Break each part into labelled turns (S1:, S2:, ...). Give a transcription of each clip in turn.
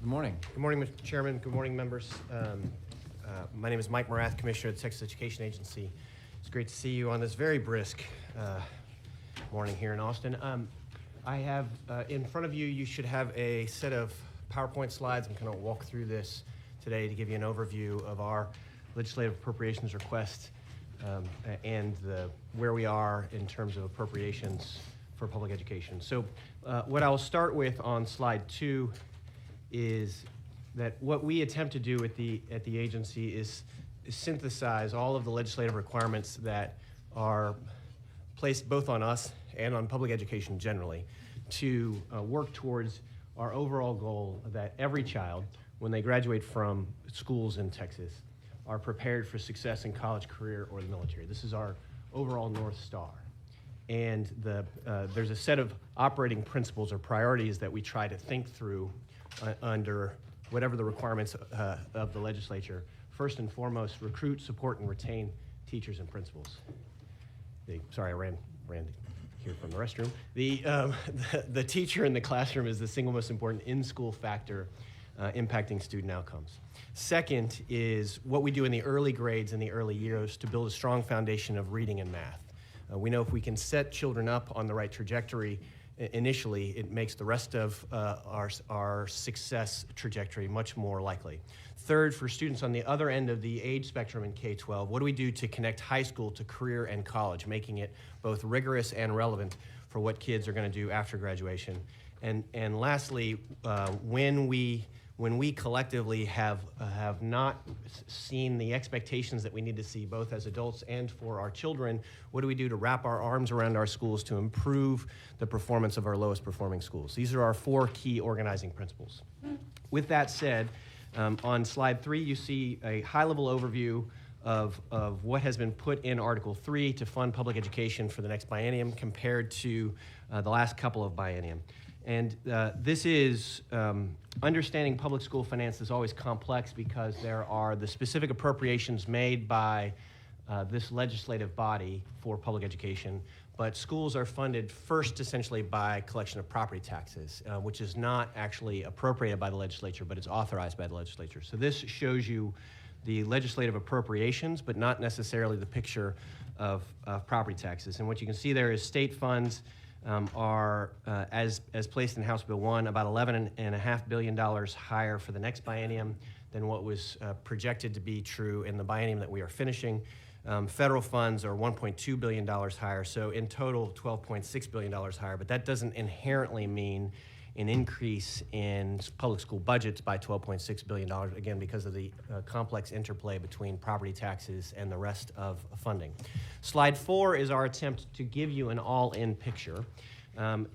S1: Good morning.
S2: Good morning, Mr. Chairman. Good morning, members. My name is Mike Morath, Commissioner of the Texas Education Agency. It's great to see you on this very brisk morning here in Austin. I have in front of you, you should have a set of PowerPoint slides. I'm going to walk through this today to give you an overview of our legislative appropriations request and where we are in terms of appropriations for public education. So what I'll start with on slide 2 is that what we attempt to do at the agency is synthesize all of the legislative requirements that are placed both on us and on public education generally to work towards our overall goal that every child, when they graduate from schools in Texas, are prepared for success in college, career, or the military. This is our overall North Star. And there's a set of operating principles or priorities that we try to think through under whatever the requirements of the legislature. First and foremost, recruit, support, and retain teachers and principals. Sorry, I ran here from the restroom. The teacher in the classroom is the single most important in-school factor impacting student outcomes. Second is what we do in the early grades in the early years to build a strong foundation of reading and math. We know if we can set children up on the right trajectory initially, it makes the rest of our success trajectory much more likely. Third, for students on the other end of the age spectrum in K-12, what do we do to connect high school to career and college, making it both rigorous and relevant for what kids are going to do after graduation? And lastly, when we collectively have not seen the expectations that we need to see both as adults and for our children, what do we do to wrap our arms around our schools to improve the performance of our lowest performing schools? These are our 4 key organizing principles. With that said, on slide 3, you see a high-level overview of what has been put in Article 3 to fund public education for the next biennium compared to the last couple of biennium. And this is, understanding public school finance is always complex because there are the specific appropriations made by this legislative body for public education, but schools are funded first essentially by collection of property taxes, which is not actually appropriated by the legislature, but it's authorized by the legislature. So this shows you the legislative appropriations, but not necessarily the picture of property taxes. And what you can see there is state funds are, as placed in House Bill 1, about $11.5 billion higher for the next biennium than what was projected to be true in the biennium that we are finishing. Federal funds are $1.2 billion higher, so in total $12.6 billion higher, but that doesn't inherently mean an increase in public school budgets by $12.6 billion, again, because of the complex interplay between property taxes and the rest of funding. Slide 4 is our attempt to give you an all-in picture.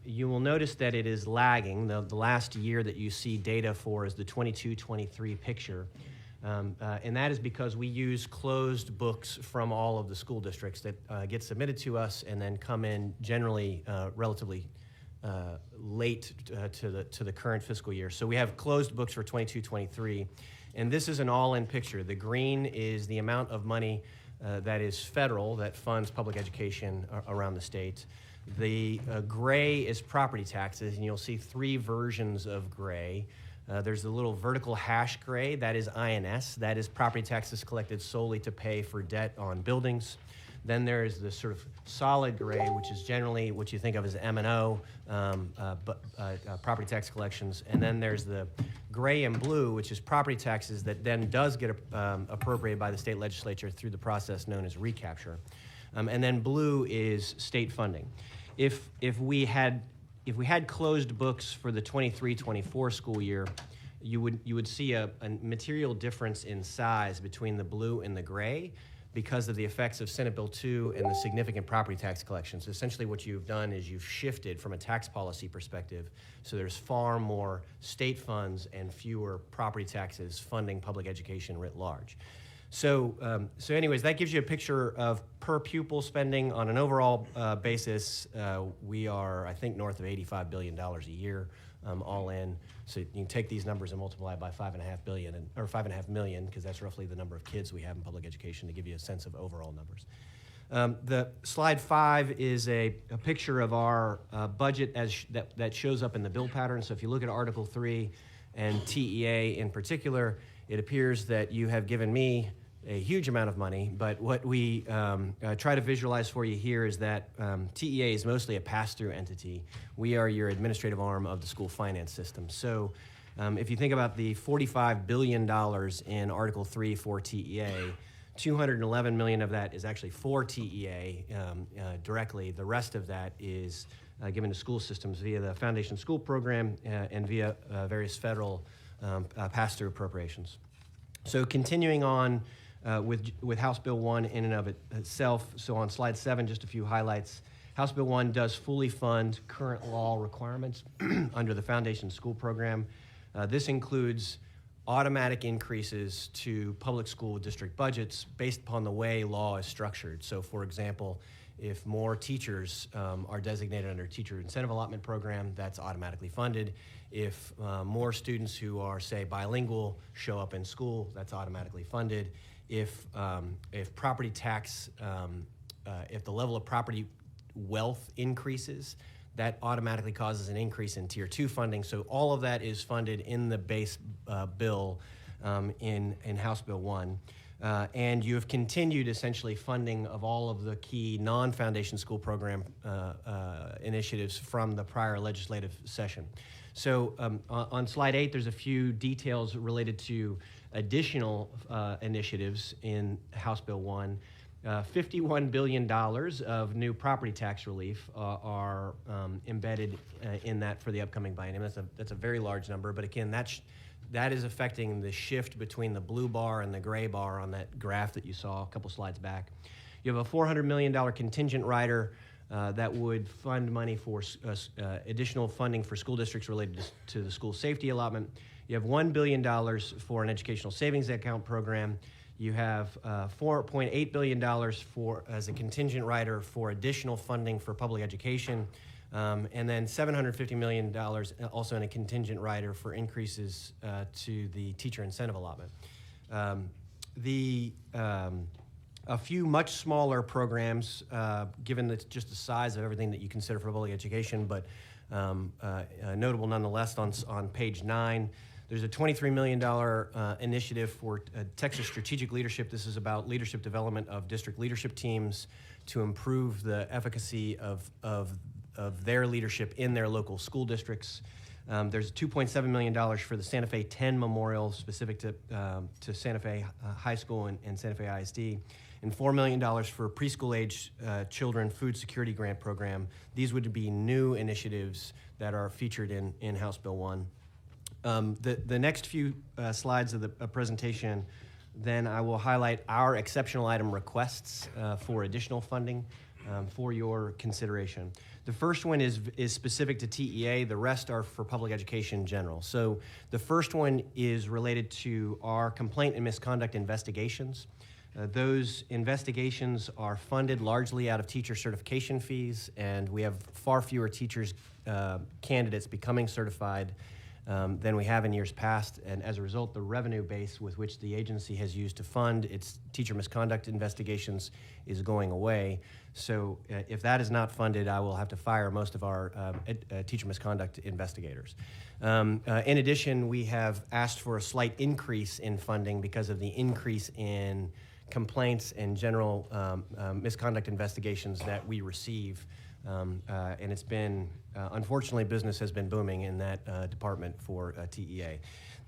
S2: You will notice that it is lagging. The last year that you see data for is the 22-23 picture. And that is because we use closed books from all of the school districts that get submitted to us and then come in generally relatively late to the current fiscal year. So we have closed books for 22-23, and this is an all-in picture. The green is the amount of money that is federal that funds public education around the state. The gray is property taxes, and you'll see 3 versions of gray. There's the little vertical hash gray, that is INS, that is property taxes collected solely to pay for debt on buildings. Then there is the sort of solid gray, which is generally what you think of as M&O, property tax collections. And then there's the gray and blue, which is property taxes that then does get appropriated by the state legislature through the process known as recapture. And then blue is state funding. If we had closed books for the 23-24 school year, you would see a material difference in size between the blue and the gray, because of the effects of Senate Bill 2 and the significant property tax collections. Essentially what you've done is you've shifted from a tax policy perspective, so there's far more state funds and fewer property taxes funding public education writ large. So anyways, that gives you a picture of per pupil spending on an overall basis. We are, I think, north of $85 billion a year, all in. So you can take these numbers and multiply by 5.5 million, because that's roughly the number of kids we have in public education, to give you a sense of overall numbers. The slide 5 is a picture of our budget that shows up in the bill pattern. So if you look at Article 3, and TEA in particular, it appears that you have given me a huge amount of money, but what we try to visualize for you here is that TEA is mostly a pass-through entity. We are your administrative arm of the school finance system. So if you think about the $45 billion in Article 3 for TEA, $211 million of that is actually for TEA directly. The rest of that is given to school systems via the Foundation School Program and via various federal pass-through appropriations. So continuing on with House Bill 1 in and of itself, so on slide 7, just a few highlights. House Bill 1 does fully fund current law requirements under the Foundation School Program. This includes automatic increases to public school district budgets based upon the way law is structured. So for example, if more teachers are designated under teacher incentive allotment program, that's automatically funded. If more students who are, say, bilingual show up in school, that's automatically funded. If property tax, if the level of property wealth increases, that automatically causes an increase in Tier 2 funding. So all of that is funded in the base bill in House Bill 1. And you have continued essentially funding of all of the key non-Foundation School Program initiatives from the prior legislative session. So on slide 8, there's a few details related to additional initiatives in House Bill 1. $51 billion of new property tax relief are embedded in that for the upcoming biennium. That's a very large number, but again, that is affecting the shift between the blue bar and the gray bar on that graph that you saw a couple slides back. You have a $400 million contingent rider that would fund money for additional funding for school districts related to the school safety allotment. You have $1 billion for an educational savings account program. You have $4.8 billion as a contingent rider for additional funding for public education, and then $750 million also in a contingent rider for increases to the teacher incentive allotment. A few much smaller programs, given just the size of everything that you consider for public education, but notable nonetheless on page 9. There's a $23 million initiative for Texas Strategic Leadership. This is about leadership development of district leadership teams to improve the efficacy of their leadership in their local school districts. There's $2.7 million for the Santa Fe 10 Memorial specific to Santa Fe High School and Santa Fe ISD, and $4 million for preschool-age children food security grant program. These would be new initiatives that are featured in House Bill 1. The next few slides of the presentation, then I will highlight our exceptional item requests for additional funding for your consideration. The first one is specific to TEA. The rest are for public education in general. So the first one is related to our complaint and misconduct investigations. Those investigations are funded largely out of teacher certification fees, and we have far fewer teachers candidates becoming certified than we have in years past, and as a result, the revenue base with which the agency has used to fund its teacher misconduct investigations is going away. So if that is not funded, I will have to fire most of our teacher misconduct investigators. In addition, we have asked for a slight increase in funding because of the increase in complaints and general misconduct investigations that we receive. And it's been, unfortunately, business has been booming in that department for TEA.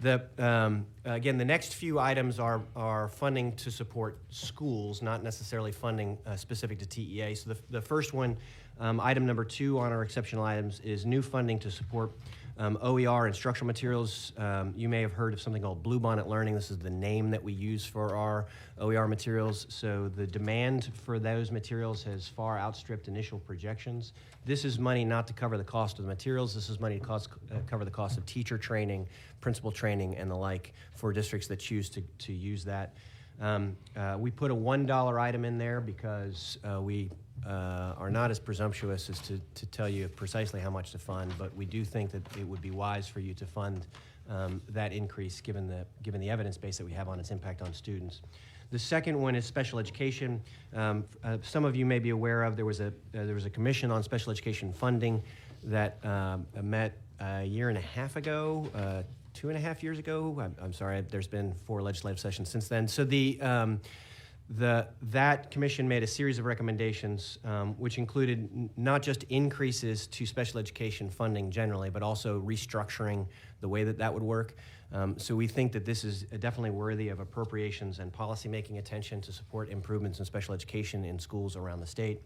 S2: Again, the next few items are funding to support schools, not necessarily funding specific to TEA. So the first one, item number 2 on our exceptional items, is new funding to support OER instructional materials. You may have heard of something called Bluebonnet Learning. This is the name that we use for our OER materials. So the demand for those materials has far outstripped initial projections. This is money not to cover the cost of the materials. This is money to cover the cost of teacher training, principal training, and the like for districts that choose to use that. We put a $1 item in there because we are not as presumptuous as to tell you precisely how much to fund, but we do think that it would be wise for you to fund that increase given the evidence base that we have on its impact on students. The second one is special education. Some of you may be aware of there was a commission on special education funding that met a year and a half ago, 2.5 years ago. I'm sorry, there's been 4 legislative sessions since then. So that commission made a series of recommendations, which included not just increases to special education funding generally, but also restructuring the way that would work. So we think that this is definitely worthy of appropriations and policymaking attention to support improvements in special education in schools around the state.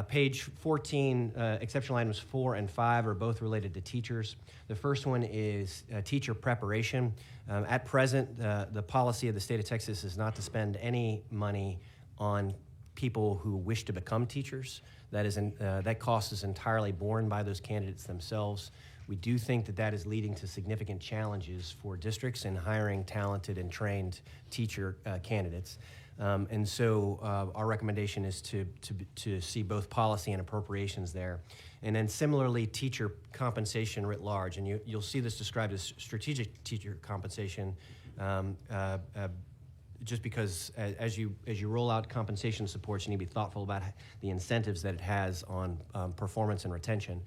S2: Page 14, exceptional items 4 and 5 are both related to teachers. The first one is teacher preparation. At present, the policy of the state of Texas is not to spend any money on people who wish to become teachers. That cost is entirely borne by those candidates themselves. We do think that is leading to significant challenges for districts in hiring talented and trained teacher candidates. And so our recommendation is to see both policy and appropriations there. And then similarly, teacher compensation writ large. And you'll see this described as strategic teacher compensation, just because as you roll out compensation supports, you need to be thoughtful about the incentives that it has on performance and retention.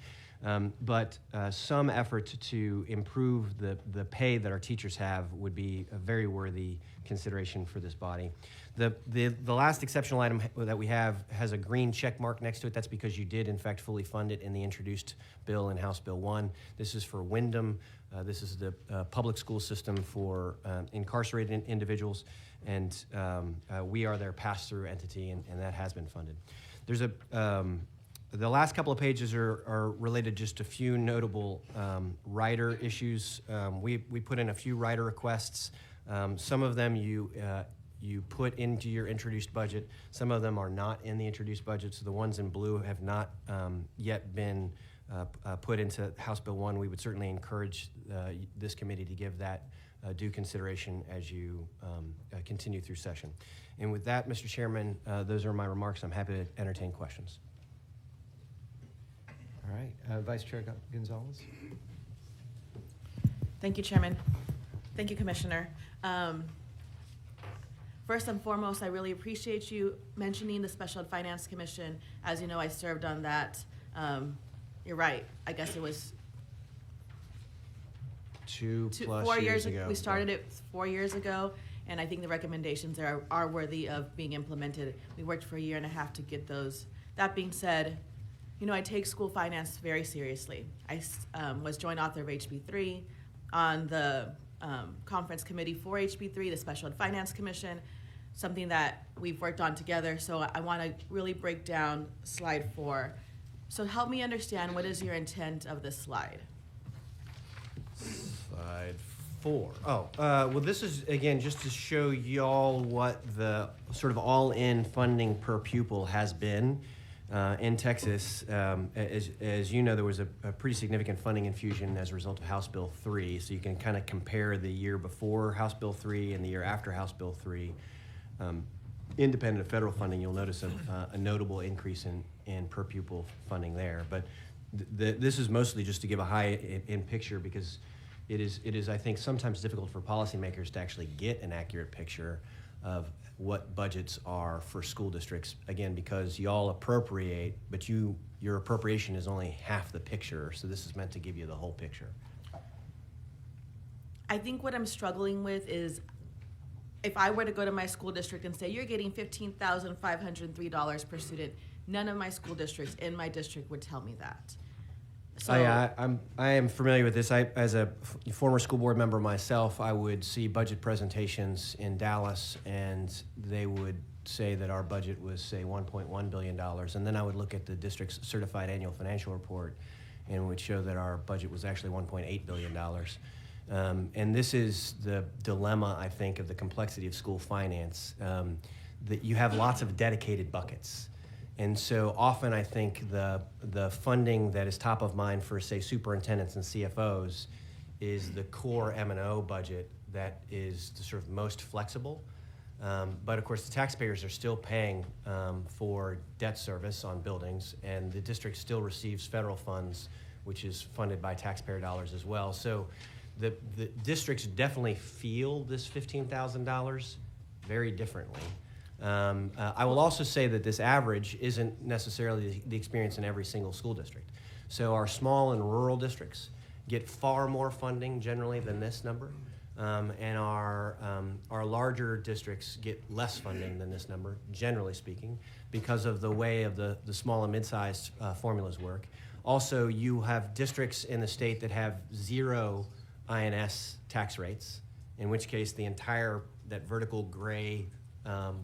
S2: But some effort to improve the pay that our teachers have would be a very worthy consideration for this body. The last exceptional item that we have has a green check mark next to it. That's because you did, in fact, fully fund it in the introduced bill in House Bill 1. This is for Wyndham. This is the public school system for incarcerated individuals, and we are their pass-through entity, and that has been funded. There's the last couple of pages are related just to a few notable rider issues. We put in a few rider requests. Some of them you put into your introduced budget. Some of them are not in the introduced budget, so the ones in blue have not yet been put into House Bill 1. We would certainly encourage this committee to give that due consideration as you continue through session. And with that, Mr. Chairman, those are my remarks. I'm happy to entertain questions.
S1: All right, Vice Chair Gonzalez.
S3: Thank you, Chairman. Thank you, Commissioner. First and foremost, I really appreciate you mentioning the Special Ed Finance Commission. As you know, I served on that. You're right. I guess it was
S2: 4 years ago.
S3: We started it 4 years ago, and I think the recommendations are worthy of being implemented. We worked for 1.5 years to get those. That being said, you know, I take school finance very seriously. I was joint author of HB3 on the conference committee for HB3, the Special Ed Finance Commission, something that we've worked on together. So I want to really break down slide 4. So help me understand, what is your intent of this slide?
S2: Slide 4. Well, this is, again, just to show y'all what the sort of all-in funding per pupil has been. In Texas, as you know, there was a pretty significant funding infusion as a result of House Bill 3, so you can kind of compare the year before House Bill 3 and the year after House Bill 3. Independent of federal funding, you'll notice a notable increase in per pupil funding there. But this is mostly just to give a high-end picture, because it is, I think, sometimes difficult for policymakers to actually get an accurate picture of what budgets are for school districts, again, because y'all appropriate, but your appropriation is only half the picture, so this is meant to give you the whole picture.
S3: I think what I'm struggling with is, if I were to go to my school district and say, you're getting $15,503 per student, none of my school districts in my district would tell me that. So
S2: I am familiar with this. As a former school board member myself, I would see budget presentations in Dallas, and they would say that our budget was, say, $1.1 billion. And then I would look at the district's certified annual financial report, and it would show that our budget was actually $1.8 billion. And this is the dilemma, I think, of the complexity of school finance, that you have lots of dedicated buckets. And so often I think the funding that is top of mind for, say, superintendents and CFOs is the core M&O budget that is the sort of most flexible. But of course, the taxpayers are still paying for debt service on buildings, and the district still receives federal funds, which is funded by taxpayer dollars as well. So the districts definitely feel this $15,000 very differently. I will also say that this average isn't necessarily the experience in every single school district. So our small and rural districts get far more funding generally than this number. And our larger districts get less funding than this number, generally speaking, because of the way of the small and mid-sized formulas work. Also, you have districts in the state that have 0 INS tax rates, in which case that vertical gray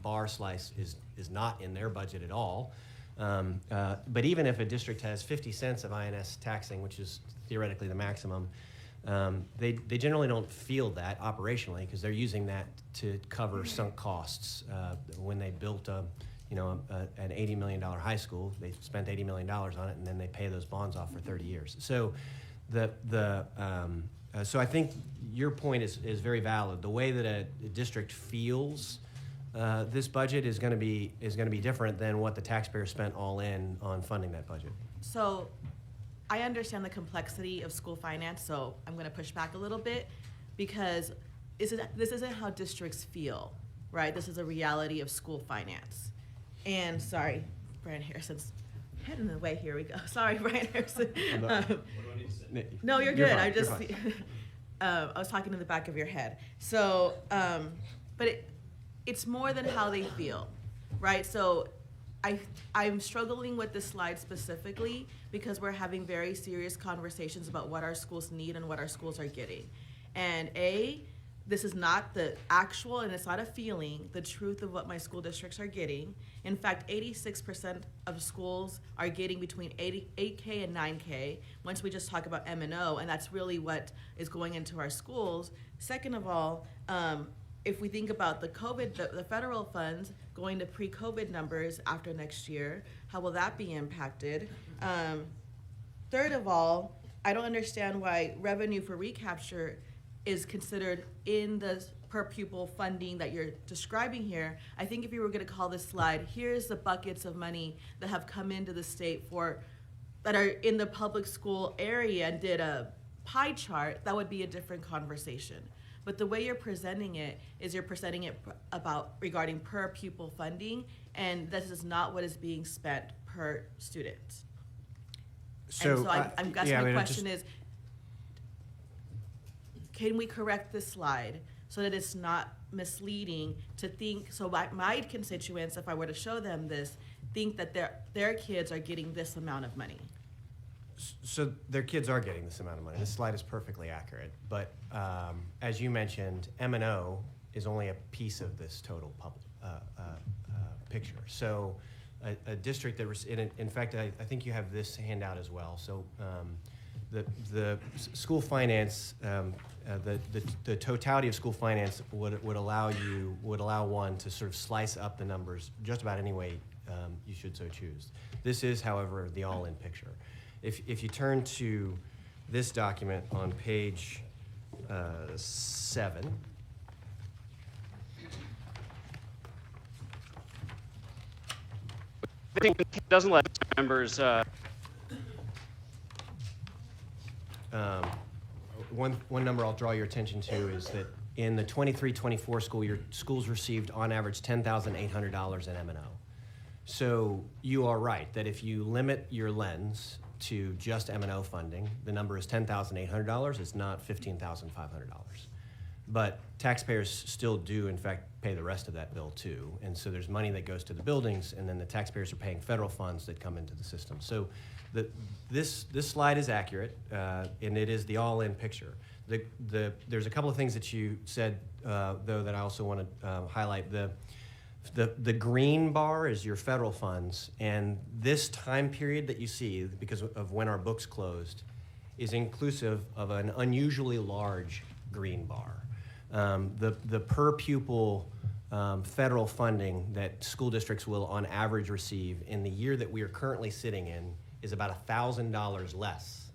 S2: bar slice is not in their budget at all. But even if a district has 50 cents of INS taxing, which is theoretically the maximum, they generally don't feel that operationally because they're using that to cover sunk costs. When they built an $80 million high school, they spent $80 million on it, and then they pay those bonds off for 30 years. So so I think your point is very valid. The way that a district feels this budget is going to be different than what the taxpayer spent all in on funding that budget.
S3: So I understand the complexity of school finance, so I'm going to push back a little bit because this isn't how districts feel, right? This is a reality of school finance. And sorry, Brian Harrison's head in the way. Here we go. Sorry, Brian Harrison. No, you're good.
S2: Fine.
S3: I was talking to the back of your head. So, but it's more than how they feel, right? So I'm struggling with this slide specifically because we're having very serious conversations about what our schools need and what our schools are getting. And this is not the actual, and it's not a feeling, the truth of what my school districts are getting. In fact, 86% of schools are getting between 8K and 9K once we just talk about M&O, and that's really what is going into our schools. Second of all, if we think about the federal funds going to pre-COVID numbers after next year, how will that be impacted? Third of all, I don't understand why revenue for recapture is considered in the per pupil funding that you're describing here. I think if you were going to call this slide, here's the buckets of money that have come into the state that are in the public school area and did a pie chart, that would be a different conversation. But the way you're presenting it is you're presenting it regarding per pupil funding, and this is not what is being spent per student.
S2: So
S3: I'm guessing my question is, can we correct this slide so that it's not misleading to think, so my constituents, if I were to show them this, think that their kids are getting this amount of money?
S2: So their kids are getting this amount of money. This slide is perfectly accurate. But as you mentioned, M&O is only a piece of this total picture. So a district that, in fact, I think you have this handout as well. So the school finance, the totality of school finance would allow one to sort of slice up the numbers just about any way you should so choose. This is, however, the all-in picture. If you turn to this document on page 7,
S4: I think it doesn't let members.
S2: One number I'll draw your attention to is that in the 23-24 school year, schools received on average $10,800 in M&O. So you are right that if you limit your lens to just M&O funding, the number is $10,800. It's not $15,500. But taxpayers still do, in fact, pay the rest of that bill too. And so there's money that goes to the buildings, and then the taxpayers are paying federal funds that come into the system. So this slide is accurate, and it is the all-in picture. There's a couple of things that you said, though, that I also want to highlight. The green bar is your federal funds, and this time period that you see, because of when our books closed, is inclusive of an unusually large green bar. The per pupil federal funding that school districts will on average receive in the year that we are currently sitting in is about $1,000 less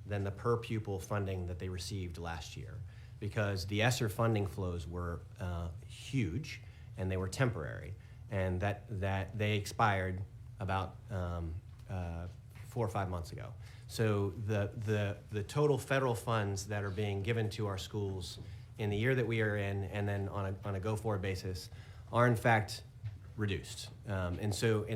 S2: than the per pupil funding that they received last year, because the ESSER funding flows were huge and they were temporary, and that they expired about 4 or 5 months ago. So the total federal funds that are being given to our schools in the year that we are in, and then on a go-forward basis, are in fact reduced. And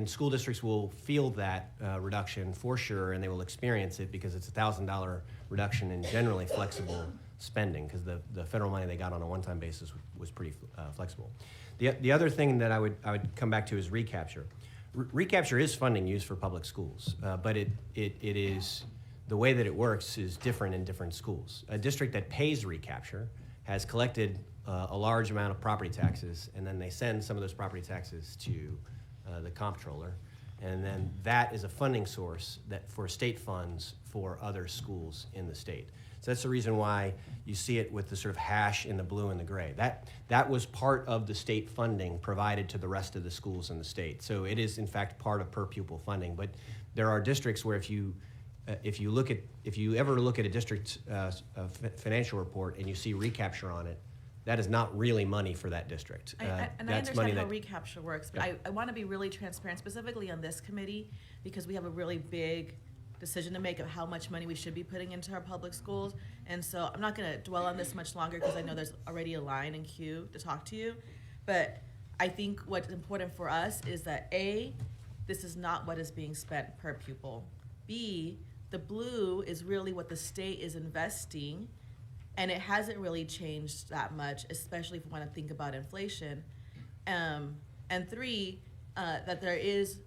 S2: school districts will feel that reduction for sure, and they will experience it because it's a $1,000 reduction in generally flexible spending, because the federal money they got on a one-time basis was pretty flexible. The other thing that I would come back to is recapture. Recapture is funding used for public schools, but it is, the way that it works is different in different schools. A district that pays recapture has collected a large amount of property taxes, and then they send some of those property taxes to the comptroller, and then that is a funding source that for state funds for other schools in the state. So that's the reason why you see it with the sort of hash in the blue and the gray. That was part of the state funding provided to the rest of the schools in the state. So it is in fact part of per pupil funding. But there are districts where if you ever look at a district's financial report and you see recapture on it, that is not really money for that district.
S3: I
S2: That's
S3: understand
S2: money
S3: how
S2: that,
S3: recapture works, but
S2: Yeah.
S3: I want to be really transparent, specifically on this committee, because we have a really big decision to make of how much money we should be putting into our public schools. And so I'm not going to dwell on this much longer because I know there's already a line in queue to talk to you. But I think what's important for us is that A, this is not what is being spent per pupil. B, the blue is really what the state is investing, and it hasn't really changed that much, especially if we want to think about inflation. And three, that there is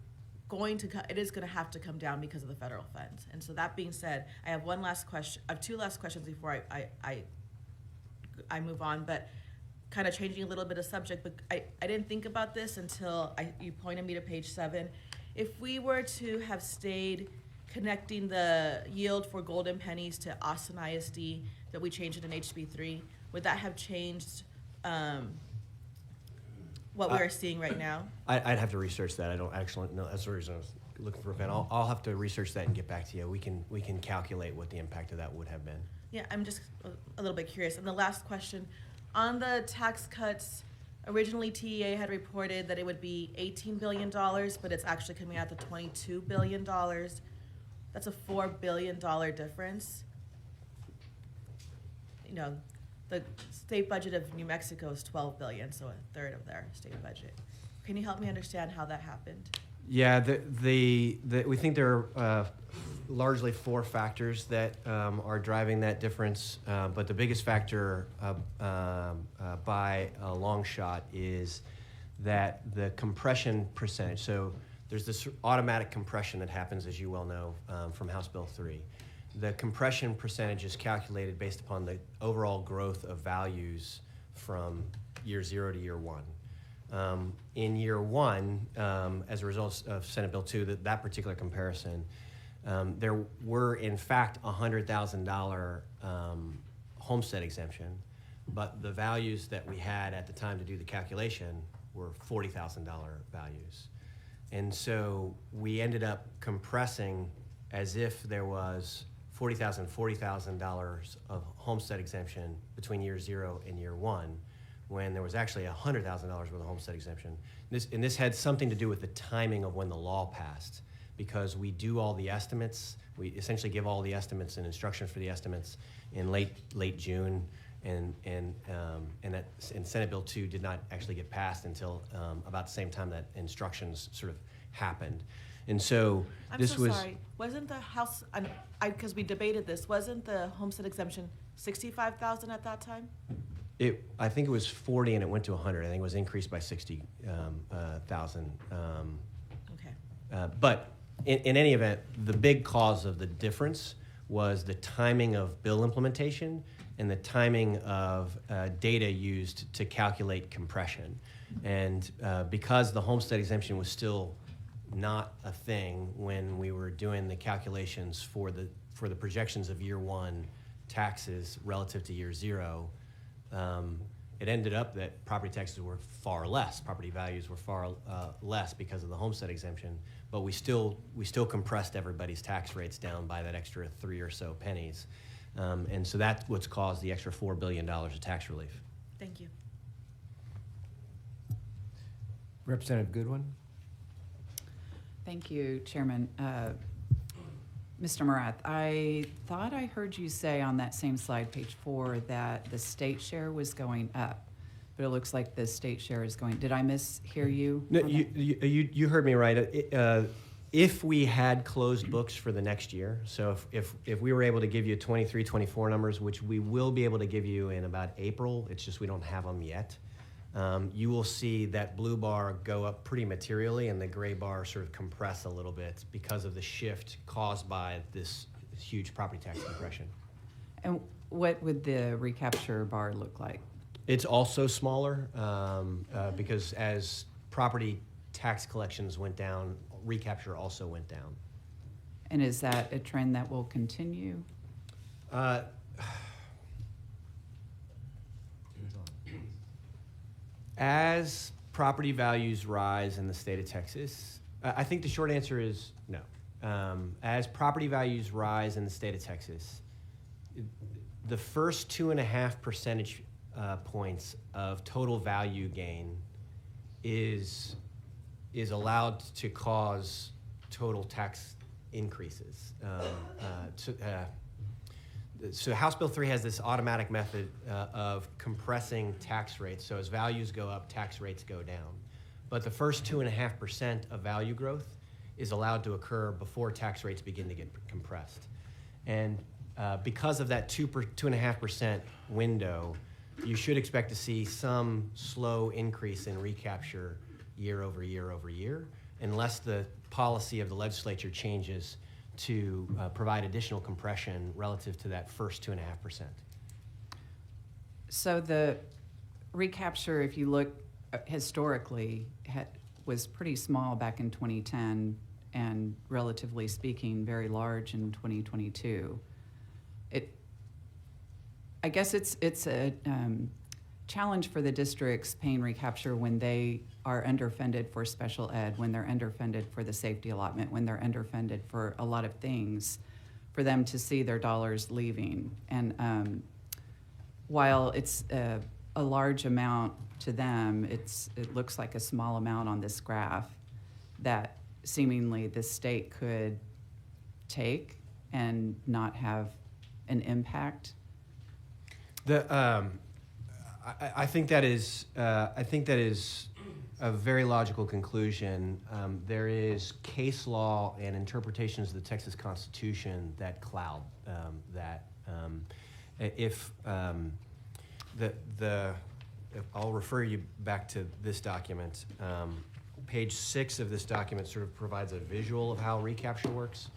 S3: it is going to have to come down because of the federal funds. And so that being said, I have one last question. I have two last questions before I move on, but kind of changing a little bit of subject, but I didn't think about this until you pointed me to page 7. If we were to have stayed connecting the yield for golden pennies to Austin ISD, that we changed it in HB3, would that have changed what we are seeing right now?
S2: I'd have to research that. I don't actually know. That's the reason I was looking for a pen. I'll have to research that and get back to you. We can calculate what the impact of that would have been.
S3: Yeah, I'm just a little bit curious. And the last question, on the tax cuts, originally TEA had reported that it would be $18 billion, but it's actually coming out to $22 billion. That's a $4 billion difference. You know, the state budget of New Mexico is $12 billion, so a third of their state budget. Can you help me understand how that happened?
S2: Yeah, we think there are largely 4 factors that are driving that difference, but the biggest factor by a long shot is that the compression percentage. So there's this automatic compression that happens, as you well know, from House Bill 3. The compression percentage is calculated based upon the overall growth of values from year 0 to year 1. In year 1, as a result of Senate Bill 2, that particular comparison, there were in fact $100,000 homestead exemption, but the values that we had at the time to do the calculation were $40,000 values. And so we ended up compressing as if there was $40,000 of homestead exemption between year 0 and year 1, when there was actually $100,000 worth of homestead exemption. This had something to do with the timing of when the law passed, because we do all the estimates. We essentially give all the estimates and instructions for the estimates in late June, and Senate Bill 2 did not actually get passed until about the same time that instructions sort of happened. And so
S3: sorry. Wasn't the House, because we debated this, wasn't the homestead exemption $65,000 at that time?
S2: I think it was 40 and it went to 100. I think it was increased by 60,000.
S3: Okay.
S2: But in any event, the big cause of the difference was the timing of bill implementation and the timing of data used to calculate compression. And because the homestead exemption was still not a thing when we were doing the calculations for the projections of year 1 taxes relative to year 0, it ended up that property taxes were far less, property values were far less because of the homestead exemption, but we still compressed everybody's tax rates down by that extra 3 or so pennies. And so that's what's caused the extra $4 billion of tax relief.
S3: Thank you.
S1: Representative Goodwin?
S5: Thank you, Chairman. Mr. Morath, I thought I heard you say on that same slide, page 4, that the state share was going up. but it looks like the state share is going, did I mishear you?
S2: No,
S5: on that?
S2: you heard me right. If we had closed books for the next year, so if we were able to give you 23, 24 numbers, which we will be able to give you in about April, it's just we don't have them yet, you will see that blue bar go up pretty materially and the gray bar sort of compress a little bit because of the shift caused by this huge property tax compression.
S5: And what would the recapture bar look like?
S2: It's also smaller because as property tax collections went down, recapture also went down.
S5: And is that a trend that will continue?
S2: As property values rise in the state of Texas, I think the short answer is no. As property values rise in the state of Texas, the first 2.5 percentage points of total value gain is allowed to cause total tax increases. So House Bill 3 has this automatic method of compressing tax rates. So as values go up, tax rates go down. But the first 2.5% of value growth is allowed to occur before tax rates begin to get compressed. And because of that 2.5% window, you should expect to see some slow increase in recapture year over year over year, unless the policy of the legislature changes to provide additional compression relative to that first 2.5%.
S5: So the recapture, if you look historically, was pretty small back in 2010 and relatively speaking very large in 2022. I guess it's a challenge for the districts paying recapture when they are underfunded for special ed, when they're underfunded for the safety allotment, when they're underfunded for a lot of things, for them to see their dollars leaving. And while it's a large amount to them, it looks like a small amount on this graph that seemingly the state could take and not have an impact.
S2: I think that is a very logical conclusion. There is case law and interpretations of the Texas Constitution that cloud that. I'll refer you back to this document. Page 6 of this document sort of provides a visual of how recapture works.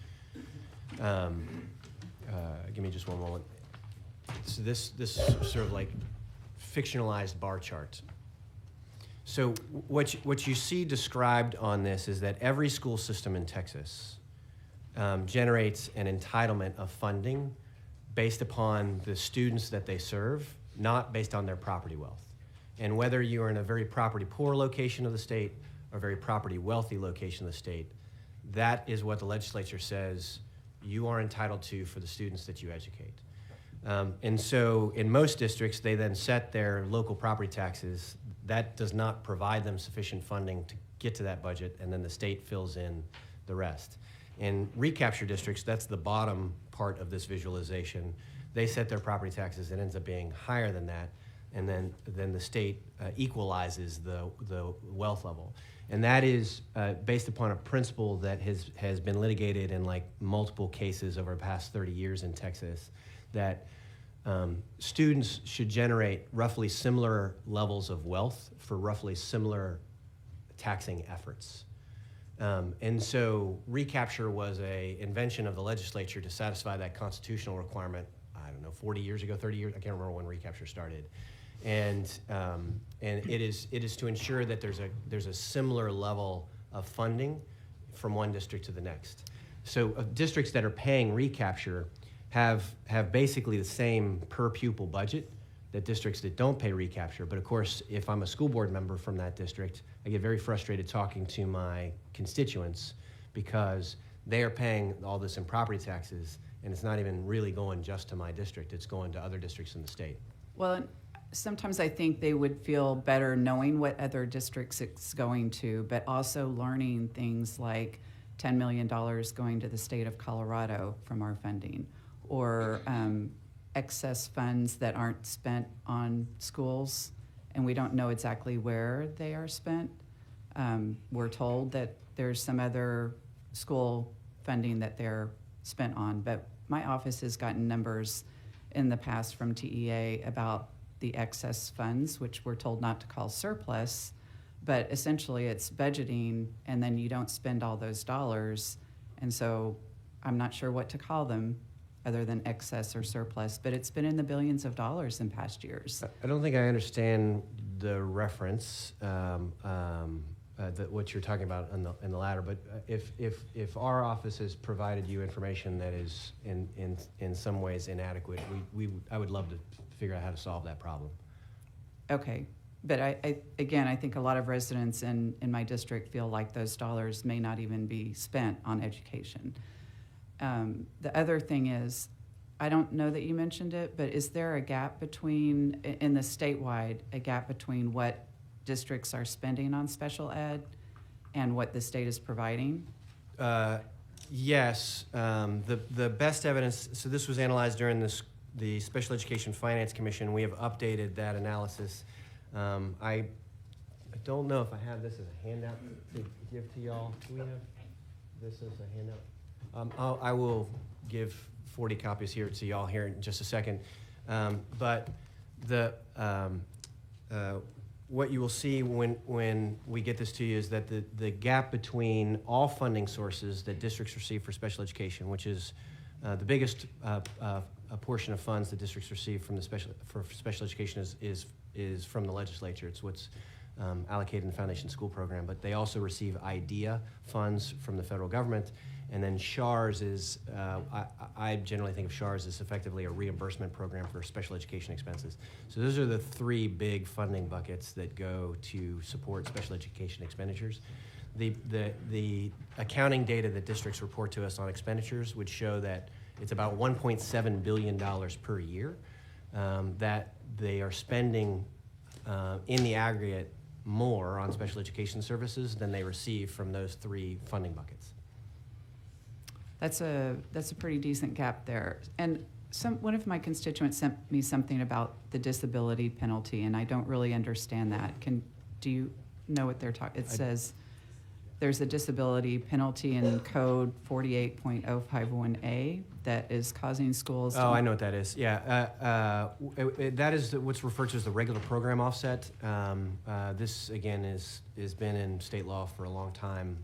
S2: Give me just one moment. So this sort of like fictionalized bar chart. So what you see described on this is that every school system in Texas generates an entitlement of funding based upon the students that they serve, not based on their property wealth. And whether you are in a very property poor location of the state or a very property wealthy location of the state, that is what the legislature says you are entitled to for the students that you educate. And so in most districts, they then set their local property taxes. That does not provide them sufficient funding to get to that budget, and then the state fills in the rest. In recapture districts, that's the bottom part of this visualization. They set their property taxes, it ends up being higher than that, and then the state equalizes the wealth level. And that is based upon a principle that has been litigated in like multiple cases over the past 30 years in Texas, that students should generate roughly similar levels of wealth for roughly similar taxing efforts. And so recapture was an invention of the legislature to satisfy that constitutional requirement, I don't know, 40 years ago, 30 years, I can't remember when recapture started. And it is to ensure that there's a similar level of funding from one district to the next. So districts that are paying recapture have basically the same per pupil budget that districts that don't pay recapture. But of course, if I'm a school board member from that district, I get very frustrated talking to my constituents because they are paying all this in property taxes, and it's not even really going just to my district, it's going to other districts in the state.
S5: Well, sometimes I think they would feel better knowing what other districts it's going to, but also learning things like $10 million going to the state of Colorado from our funding, or excess funds that aren't spent on schools and we don't know exactly where they are spent. We're told that there's some other school funding that they're spent on, but my office has gotten numbers in the past from TEA about the excess funds, which we're told not to call surplus, but essentially it's budgeting and then you don't spend all those dollars. And so I'm not sure what to call them other than excess or surplus, but it's been in the billions of dollars in past years.
S2: I don't think I understand the reference, what you're talking about in the latter, but if our office has provided you information that is in some ways inadequate, I would love to figure out how to solve that problem.
S5: Okay, but I think a lot of residents in my district feel like those dollars may not even be spent on education. The other thing is, I don't know that you mentioned it, but is there a gap between, in the statewide, a gap between what districts are spending on special ed and what the state is providing?
S2: Yes, the best evidence, so this was analyzed during the Special Education Finance Commission. We have updated that analysis. I don't know if I have this as a handout to give to y'all. Do we have this as a handout? I will give 40 copies here to y'all here in just a second. But what you will see when we get this to you is that the gap between all funding sources that districts receive for special education, which is the biggest a portion of funds that districts receive from for special education is from the legislature. It's what's allocated in the Foundation School Program, but they also receive IDEA funds from the federal government. And then SHARS is, I generally think of SHARS as effectively a reimbursement program for special education expenses. So those are the three big funding buckets that go to support special education expenditures. The accounting data that districts report to us on expenditures would show that it's about $1.7 billion per year that they are spending in the aggregate more on special education services than they receive from those three funding buckets.
S5: That's a pretty decent gap there. And one of my constituents sent me something about the disability penalty, and I don't really understand that. Do you know what they're talking? It says there's a disability penalty in Code 48.051A that is causing schools to...
S2: Oh, I know what that is. Yeah, that is what's referred to as the regular program offset. This, again, has been in state law for a long time.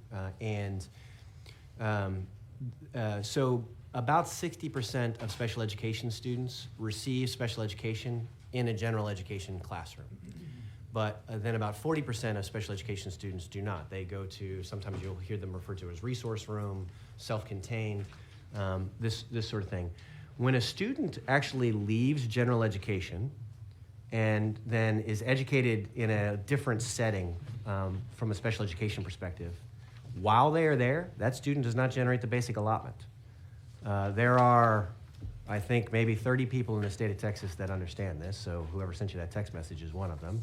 S2: So about 60% of special education students receive special education in a general education classroom. But then about 40% of special education students do not. They go to, sometimes you'll hear them referred to as resource room, self-contained, this sort of thing. When a student actually leaves general education and then is educated in a different setting from a special education perspective, while they are there, that student does not generate the basic allotment. There are, I think, maybe 30 people in the state of Texas that understand this, so whoever sent you that text message is one of them.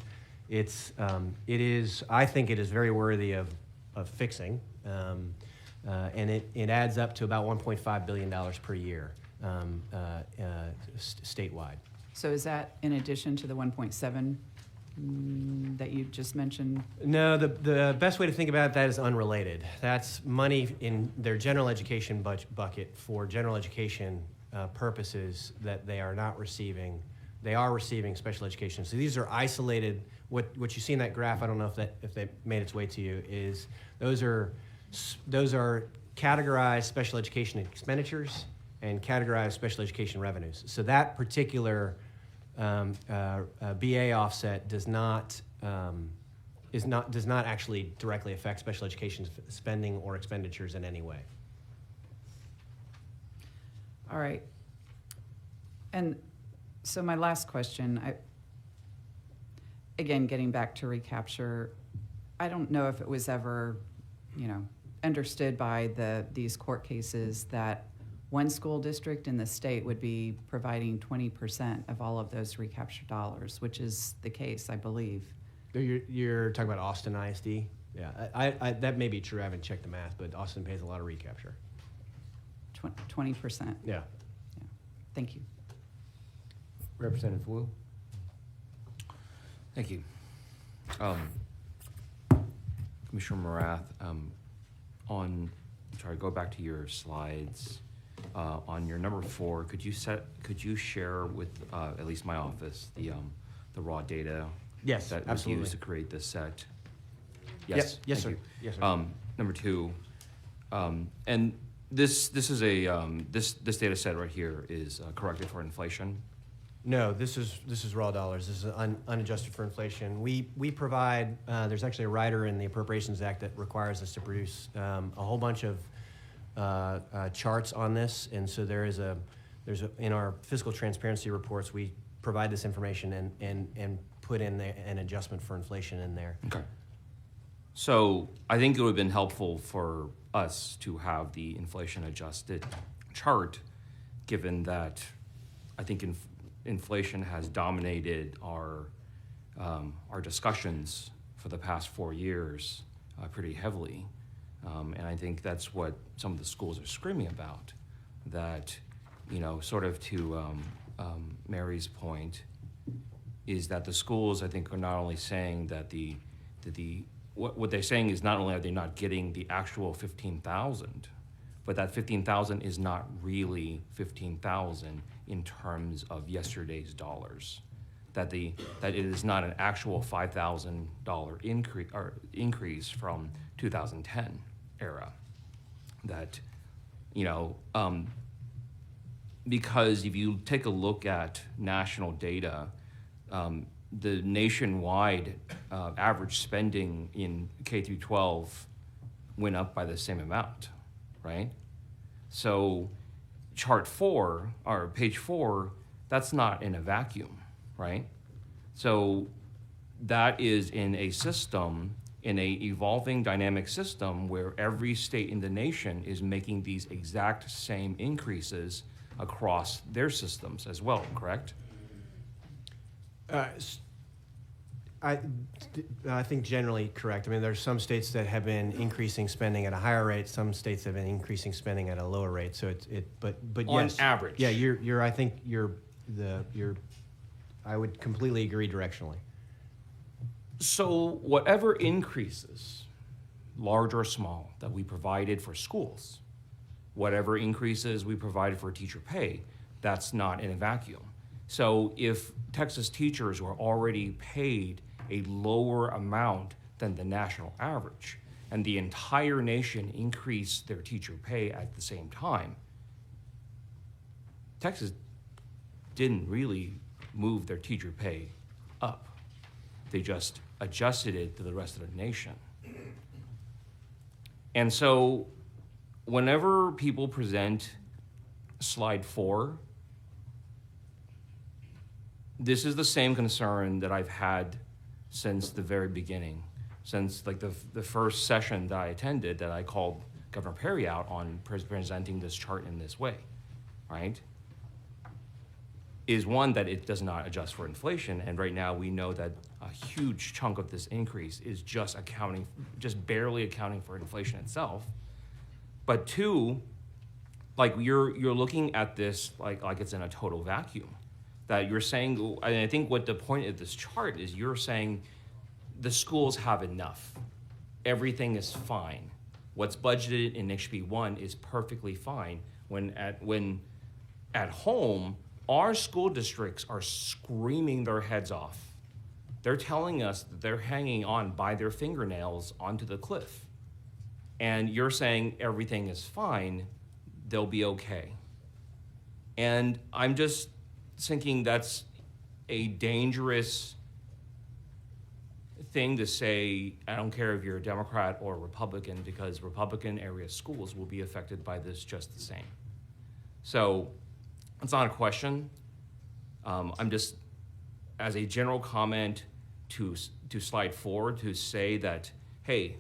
S2: I think it is very worthy of fixing, and it adds up to about $1.5 billion per year statewide.
S5: So is that in addition to the 1.7 that you just mentioned?
S2: No, the best way to think about that is unrelated. That's money in their general education bucket for general education purposes that they are not receiving. They are receiving special education. So these are isolated. What you see in that graph, I don't know if that made its way to you, is those are categorized special education expenditures and categorized special education revenues. So that particular BA offset does not actually directly affect special education spending or expenditures in any way.
S5: All right. And so my last question, again, getting back to recapture, I don't know if it was ever, understood by these court cases that one school district in the state would be providing 20% of all of those recapture dollars, which is the case, I believe.
S2: You're talking about Austin ISD? Yeah, that may be true. I haven't checked the math, but Austin pays a lot of recapture.
S5: 20%.
S2: Yeah.
S5: Thank you.
S1: Representative Wu?
S6: Thank you. Commissioner Morath, go back to your slides. On your number 4, could you share with at least my office the raw data
S2: Yes,
S6: that was
S2: absolutely.
S6: used to create this set?
S2: Yes,
S6: thank
S2: sir.
S6: you.
S2: Yes, sir.
S6: Number 2, and this is a this data set right here is corrected for inflation.
S2: No, this is raw dollars. This is unadjusted for inflation. We provide. There's actually a rider in the Appropriations Act that requires us to produce a whole bunch of charts on this, and so there's a in our fiscal transparency reports we provide this information and put in an adjustment for inflation in there.
S6: Okay. So I think it would have been helpful for us to have the inflation adjusted chart, given that I think inflation has dominated our discussions for the past 4 years pretty heavily. And I think that's what some of the schools are screaming about, that, sort of to Mary's point, is that the schools, I think, are not only saying that what they're saying is not only are they not getting the actual 15,000, but that 15,000 is not really 15,000 in terms of yesterday's dollars. That it is not an actual $5,000 increase from 2010 era. That, because if you take a look at national data, the nationwide average spending in K through 12 went up by the same amount, right? So chart 4, or page 4, that's not in a vacuum, right? So that is in a system, in a evolving dynamic system where every state in the nation is making these exact same increases across their systems as well, correct?
S2: I think generally correct. I mean, there's some states that have been increasing spending at a higher rate. Some states have been increasing spending at a lower rate. So but
S6: On
S2: yes,
S6: average.
S2: yeah, I think I would completely agree directionally.
S6: So whatever increases, large or small, that we provided for schools, whatever increases we provided for teacher pay, that's not in a vacuum. So if Texas teachers were already paid a lower amount than the national average, and the entire nation increased their teacher pay at the same time, Texas didn't really move their teacher pay up. They just adjusted it to the rest of the nation. And so whenever people present slide 4, this is the same concern that I've had since the very beginning, since like the first session that I attended, that I called Governor Perry out on presenting this chart in this way, right? Is one, that it does not adjust for inflation, and right now we know that a huge chunk of this increase is just barely accounting for inflation itself. But 2, like you're looking at this like it's in a total vacuum. That you're saying, and I think what the point of this chart is, you're saying the schools have enough. Everything is fine. What's budgeted in HB1 is perfectly fine. When at home, our school districts are screaming their heads off. They're telling us that they're hanging on by their fingernails onto the cliff. And you're saying everything is fine, they'll be okay. And I'm just thinking that's a dangerous thing to say. I don't care if you're a Democrat or a Republican, because Republican area schools will be affected by this just the same. So it's not a question. I'm just, as a general comment to slide 4, to say that, hey,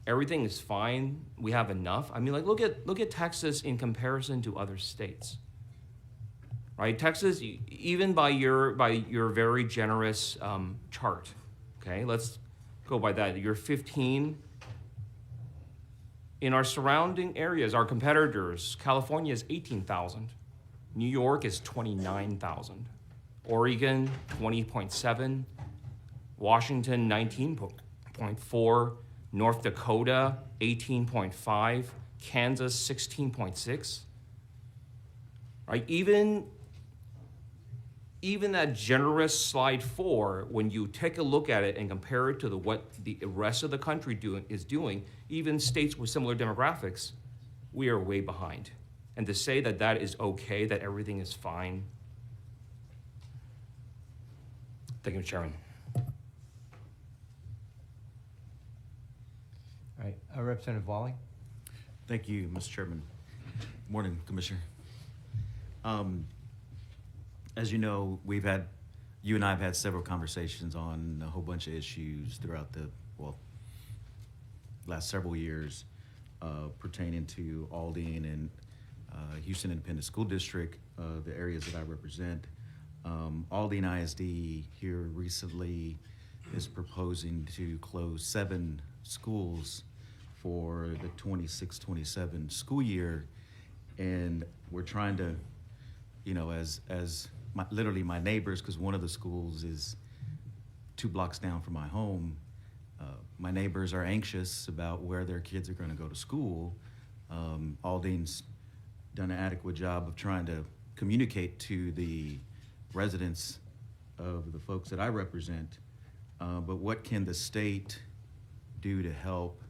S6: everything is fine, we have enough. I mean, like, look at Texas in comparison to other states. Right, Texas, even by your very generous chart, okay, let's go by that. You're 15. In our surrounding areas, our competitors, California is 18,000, New York is 29,000, Oregon 20.7, Washington 19.4, North Dakota 18.5, Kansas 16.6. Right? Even that generous slide 4, when you take a look at it and compare it to what the rest of the country is doing, even states with similar demographics, we are way behind. And to say that that is okay, that everything is fine. Thank you, Chairman.
S1: All right, Representative Walling?
S7: Thank you, Mr. Chairman. Morning, Commissioner. As you know, you and I have had several conversations on a whole bunch of issues throughout the, last several years pertaining to Aldine and Houston Independent School District, the areas that I represent. Aldine ISD here recently is proposing to close 7 schools for the 26-27 school year. And we're trying to, literally my neighbors, because one of the schools is 2 blocks down from my home, my neighbors are anxious about where their kids are going to go to school. Aldine's done an adequate job of trying to communicate to the residents of the folks that I represent, but what can the state do to help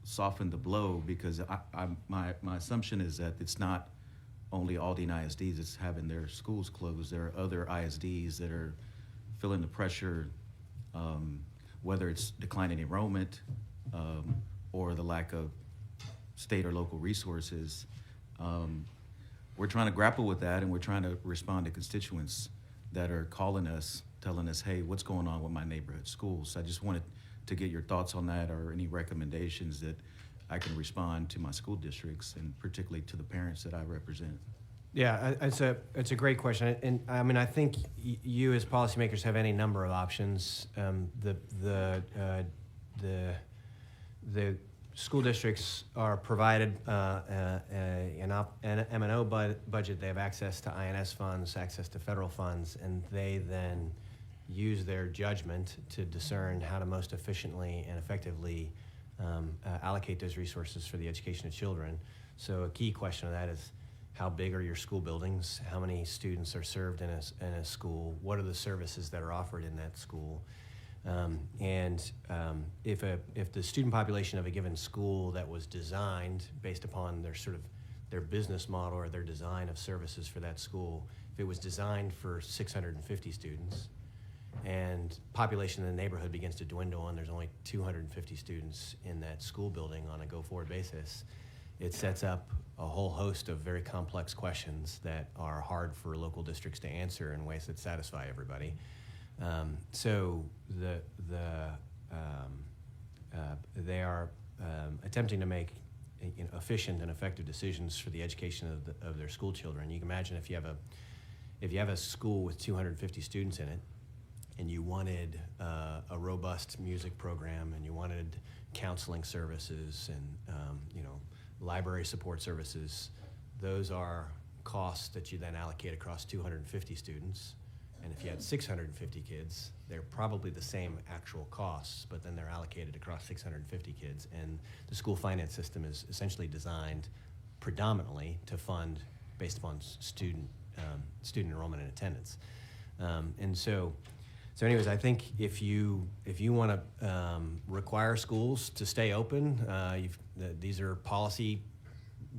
S7: soften the blow? Because my assumption is that it's not only Aldine ISDs that's having their schools closed. There are other ISDs that are feeling the pressure, whether it's declining enrollment or the lack of state or local resources. We're trying to grapple with that, and we're trying to respond to constituents that are calling us, telling us, hey, what's going on with my neighborhood schools? So I just wanted to get your thoughts on that, or any recommendations that I can respond to my school districts, and particularly to the parents that I represent.
S2: Yeah, it's a great question, and I mean, I think you as policymakers have any number of options. The school districts are provided an M&O budget. They have access to INS funds, access to federal funds, and they then use their judgment to discern how to most efficiently and effectively allocate those resources for the education of children. So a key question of that is, how big are your school buildings? How many students are served in a school? What are the services that are offered in that school? If the student population of a given school that was designed based upon their business model or their design of services for that school, if it was designed for 650 students, and population in the neighborhood begins to dwindle and there's only 250 students in that school building on a go-forward basis, it sets up a whole host of very complex questions that are hard for local districts to answer in ways that satisfy everybody. They are attempting to make efficient and effective decisions for the education of their school children. You can imagine if you have a school with 250 students in it, and you wanted a robust music program, and you wanted counseling services, and library support services, those are costs that you then allocate across 250 students. And if you had 650 kids, they're probably the same actual costs, but then they're allocated across 650 kids. And the school finance system is essentially designed predominantly to fund based upon student enrollment and attendance. So anyways, I think if you want to require schools to stay open, these are policy,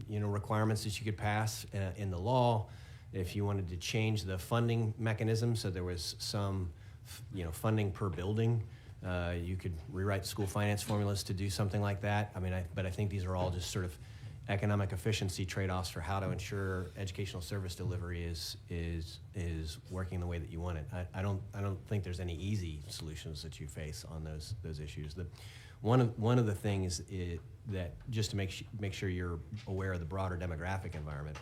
S2: requirements that you could pass in the law. If you wanted to change the funding mechanism so there was some, funding per building, you could rewrite school finance formulas to do something like that. But I think these are all just sort of economic efficiency trade-offs for how to ensure educational service delivery is working the way that you want it. I don't think there's any easy solutions that you face on those issues. One of the things that just to make sure you're aware of the broader demographic environment.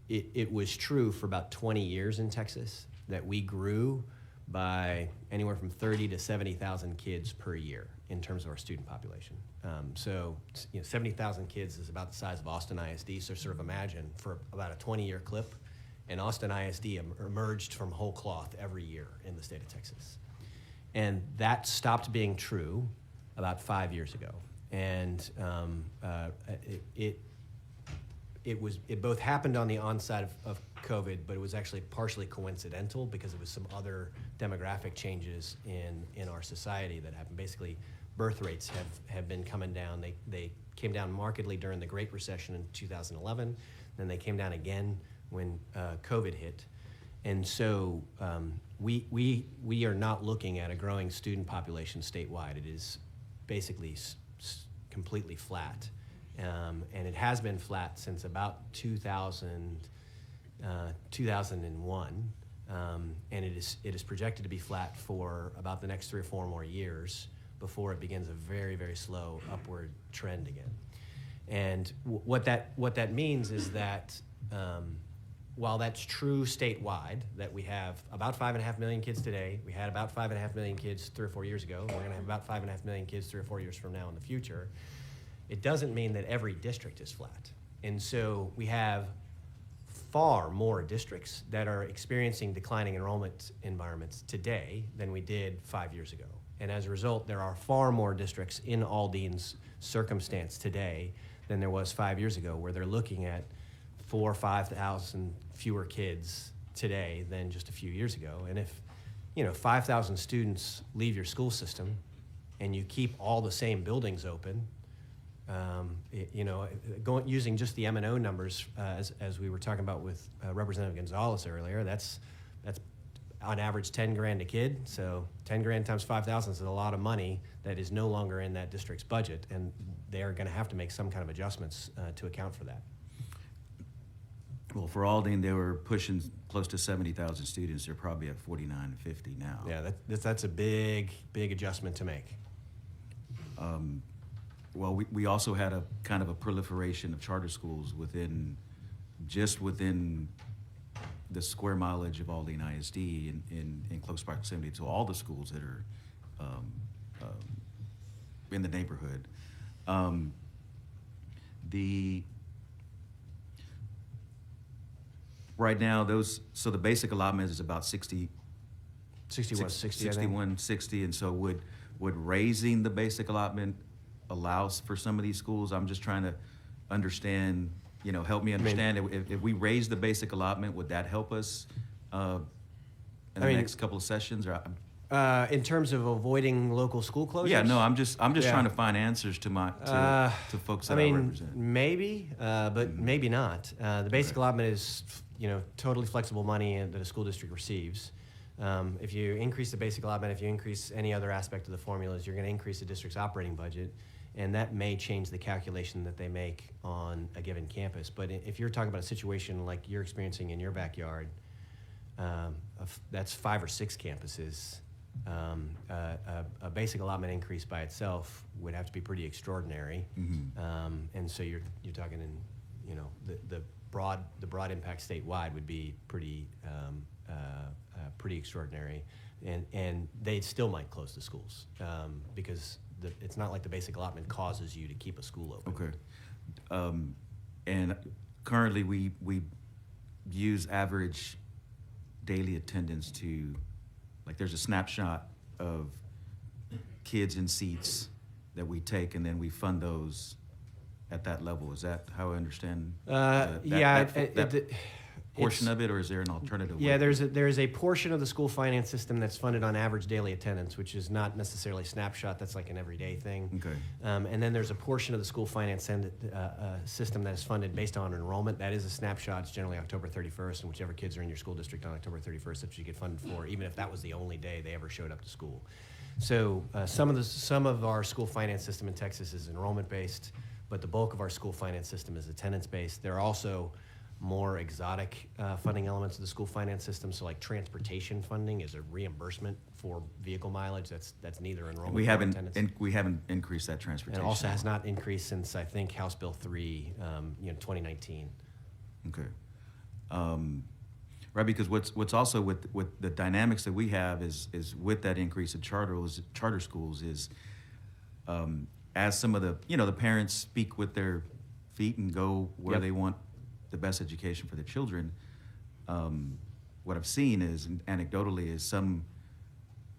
S2: It was true for about 20 years in Texas that we grew by anywhere from 30 to 70,000 kids per year in terms of our student population. 70,000 kids is about the size of Austin ISD, so sort of imagine for about a 20-year clip, and Austin ISD emerged from whole cloth every year in the state of Texas. And that stopped being true about 5 years ago. And it both happened on the onset of COVID, but it was actually partially coincidental because it was some other demographic changes in our society that happened. Basically, birth rates have been coming down. They came down markedly during the Great Recession in 2011. Then they came down again when COVID hit. And so we are not looking at a growing student population statewide. It is basically completely flat. And it has been flat since about 2001. And it is projected to be flat for about the next 3 or 4 more years before it begins a very, very slow upward trend again. And what that means is that while that's true statewide, that we have about 5.5 million kids today, we had about 5.5 million kids 3 or 4 years ago, we're gonna have about 5.5 million kids 3 or 4 years from now in the future, it doesn't mean that every district is flat. And so we have far more districts that are experiencing declining enrollment environments today than we did 5 years ago. And as a result, there are far more districts in Aldine's circumstance today than there was 5 years ago, where they're looking at 4,000 or 5,000 fewer kids today than just a few years ago. And if 5,000 students leave your school system and you keep all the same buildings open, using just the M&O numbers, as we were talking about with Representative Gonzalez earlier, that's on average 10 grand a kid. So 10 grand times 5,000 is a lot of money that is no longer in that district's budget, and they are going to have to make some kind of adjustments to account for that.
S7: Well, for Aldine, they were pushing close to 70,000 students. They're probably at 49 to 50 now.
S2: Yeah, that's a big adjustment to make.
S7: Well, we also had a kind of a proliferation of charter schools within the square mileage of Aldine ISD in close proximity to all the schools that are in the neighborhood. Right now, the basic allotment is about 6160, and so would raising the basic allotment allows for some of these schools? I'm just trying to understand, help me understand. If we raise the basic allotment, would that help us in the next couple of sessions? Or
S2: in terms of avoiding local school closures?
S7: Yeah, no, I'm just trying to find answers to folks that I represent.
S2: Maybe, but maybe not. The basic allotment is totally flexible money that a school district receives. If you increase the basic allotment, if you increase any other aspect of the formulas, you're going to increase the district's operating budget, and that may change the calculation that they make on a given campus. But if you're talking about a situation like you're experiencing in your backyard, that's 5 or 6 campuses. A basic allotment increase by itself would have to be pretty extraordinary, and so you're talking in the broad impact statewide would be pretty extraordinary, and they still might close the schools because it's not like the basic allotment causes you to keep a school open.
S7: Okay, and currently we use average daily attendance to, like, there's a snapshot of kids in seats that we take, and then we fund those at that level. Is that how I understand? That portion of it, or is there an alternative?
S2: Yeah, there is a portion of the school finance system that's funded on average daily attendance, which is not necessarily a snapshot. That's like an everyday thing.
S7: Okay.
S2: And then there's a portion of the school finance system that is funded based on enrollment. That is a snapshot. It's generally October 31st, and whichever kids are in your school district on October 31st, that you get funded for, even if that was the only day they ever showed up to school. So some of our school finance system in Texas is enrollment based, but the bulk of our school finance system is attendance based. There are also more exotic funding elements of the school finance system. So like transportation funding is a reimbursement for vehicle mileage. That's neither enrollment nor attendance.
S7: We haven't increased that transportation.
S2: And also has not increased since, I think, House Bill 3, 2019.
S7: Okay. Right, because what's also with the dynamics that we have is with that increase of charter schools is as some of the parents speak with their feet and go where they want the best education for their children, what I've seen is, anecdotally, is some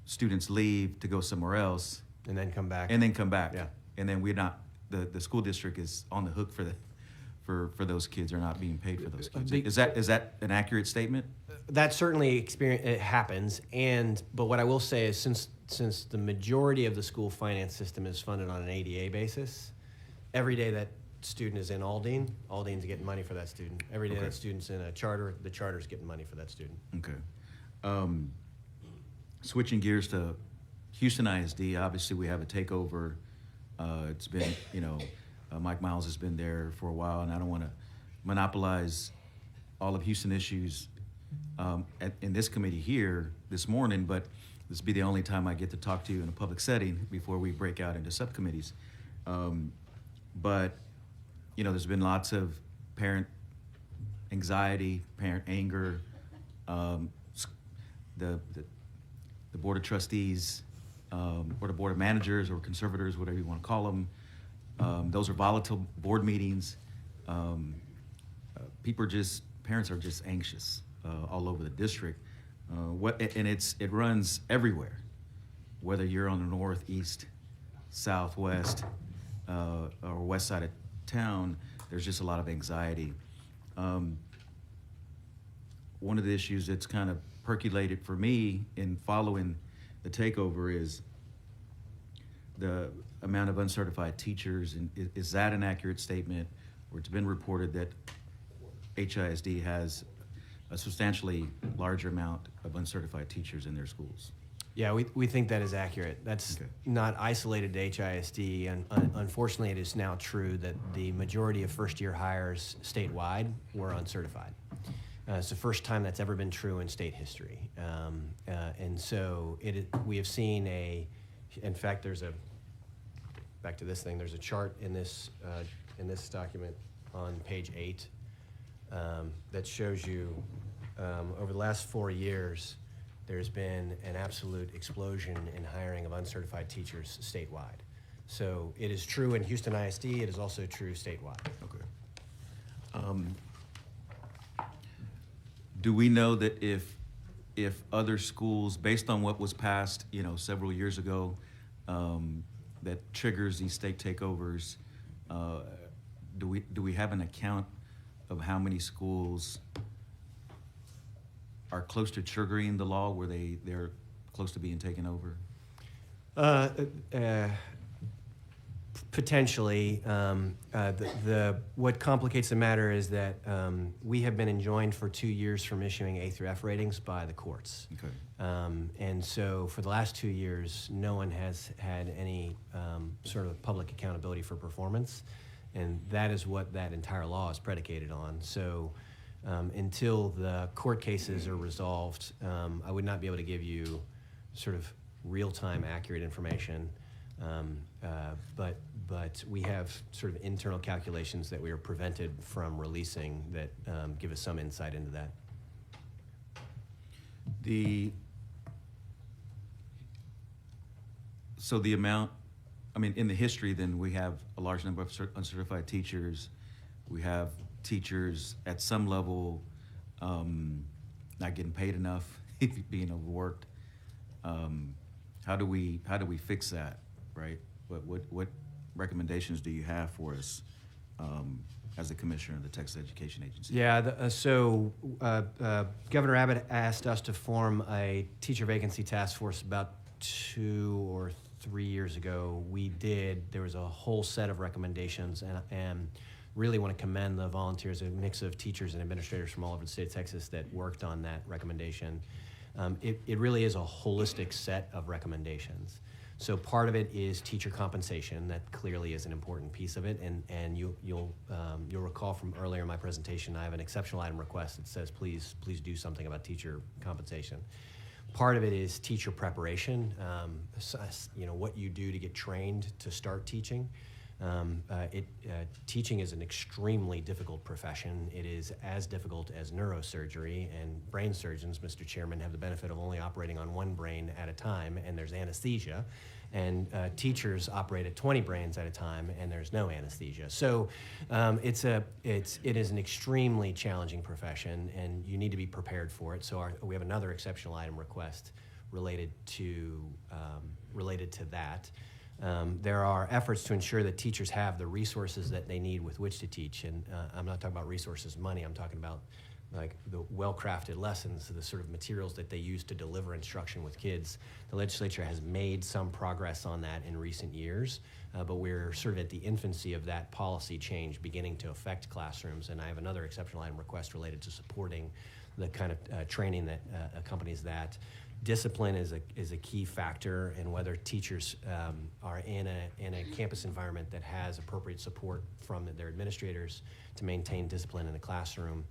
S7: students leave to go somewhere else
S2: And then come back.
S7: and then come back.
S2: Yeah.
S7: And then we're not, the school district is on the hook for those kids, or not being paid for those kids.
S2: Big-
S7: Is that an accurate statement?
S2: That certainly it happens, but what I will say is since the majority of the school finance system is funded on an ADA basis, every day that student is in Aldine, Aldine's getting money for that student. Every day
S7: Okay.
S2: that student's in a charter, the charter's getting money for that student.
S7: Okay. Switching gears to Houston ISD, obviously we have a takeover. It's been, Mike Miles has been there for a while, and I don't want to monopolize all of Houston issues in this committee here this morning, but this will be the only time I get to talk to you in a public setting before we break out into subcommittees. But, there's been lots of parent anxiety, parent anger. The Board of Trustees, or the Board of Managers or Conservators, whatever you want to call them, those are volatile board meetings. Parents are just anxious all over the district. It runs everywhere, whether you're on the north, east, southwest, or west side of town. There's just a lot of anxiety. One of the issues that's kind of percolated for me in following the takeover is the amount of uncertified teachers. And is that an accurate statement? Or it's been reported that HISD has a substantially larger amount of uncertified teachers in their schools.
S2: Yeah, we think that is accurate. That's
S7: Okay.
S2: not isolated to HISD, and unfortunately, it is now true that the majority of first-year hires statewide were uncertified. It's the first time that's ever been true in state history, and so we have seen in fact, back to this thing. There's a chart in this document on page 8 that shows you over the last 4 years. There's been an absolute explosion in hiring of uncertified teachers statewide. So it is true in Houston ISD. It is also true statewide.
S7: Okay. Do we know that if other schools, based on what was passed, several years ago, that triggers these state takeovers, do we have an account of how many schools are close to triggering the law, where they're close to being taken over?
S2: Potentially. What complicates the matter is that we have been enjoined for 2 years from issuing A through F ratings by the courts.
S7: Okay.
S2: And so for the last 2 years, no one has had any sort of public accountability for performance. And that is what that entire law is predicated on. So until the court cases are resolved, I would not be able to give you sort of real-time accurate information. But we have sort of internal calculations that we are prevented from releasing that give us some insight into that.
S7: So the amount, in the history, then we have a large number of uncertified teachers. We have teachers at some level not getting paid enough, being overworked. How do we fix that, right? What recommendations do you have for us as the commissioner of the Texas Education Agency?
S2: Yeah, Governor Abbott asked us to form a teacher vacancy task force about 2 or 3 years ago. We did. There was a whole set of recommendations, and really want to commend the volunteers, a mix of teachers and administrators from all over the state of Texas that worked on that recommendation. It really is a holistic set of recommendations. So part of it is teacher compensation. That clearly is an important piece of it, and you'll recall from earlier in my presentation, I have an exceptional item request that says please do something about teacher compensation. Part of it is teacher preparation, what you do to get trained to start teaching. Teaching is an extremely difficult profession. It is as difficult as neurosurgery, and brain surgeons, Mr. Chairman, have the benefit of only operating on one brain at a time, and there's anesthesia. And teachers operate at 20 brains at a time, and there's no anesthesia. So it is an extremely challenging profession, and you need to be prepared for it. So we have another exceptional item request related to that. There are efforts to ensure that teachers have the resources that they need with which to teach, and I'm not talking about resources, money. I'm talking about like the well-crafted lessons, the sort of materials that they use to deliver instruction with kids. The legislature has made some progress on that in recent years, but we're sort of at the infancy of that policy change beginning to affect classrooms, and I have another exceptional item request related to supporting the kind of training that accompanies that. Discipline is a key factor in whether teachers are in a campus environment that has appropriate support from their administrators to maintain discipline in the classroom.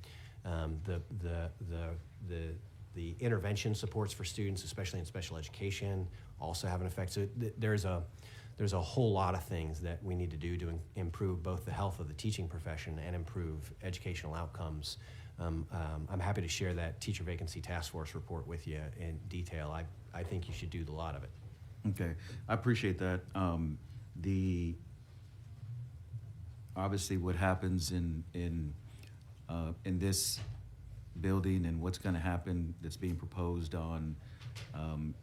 S2: The intervention supports for students, especially in special education, also have an effect. So there's a whole lot of things that we need to do to improve both the health of the teaching profession and improve educational outcomes. I'm happy to share that teacher vacancy task force report with you in detail. I think you should do a lot of it.
S7: Okay, I appreciate that. Obviously what happens in this building and what's going to happen that's being proposed on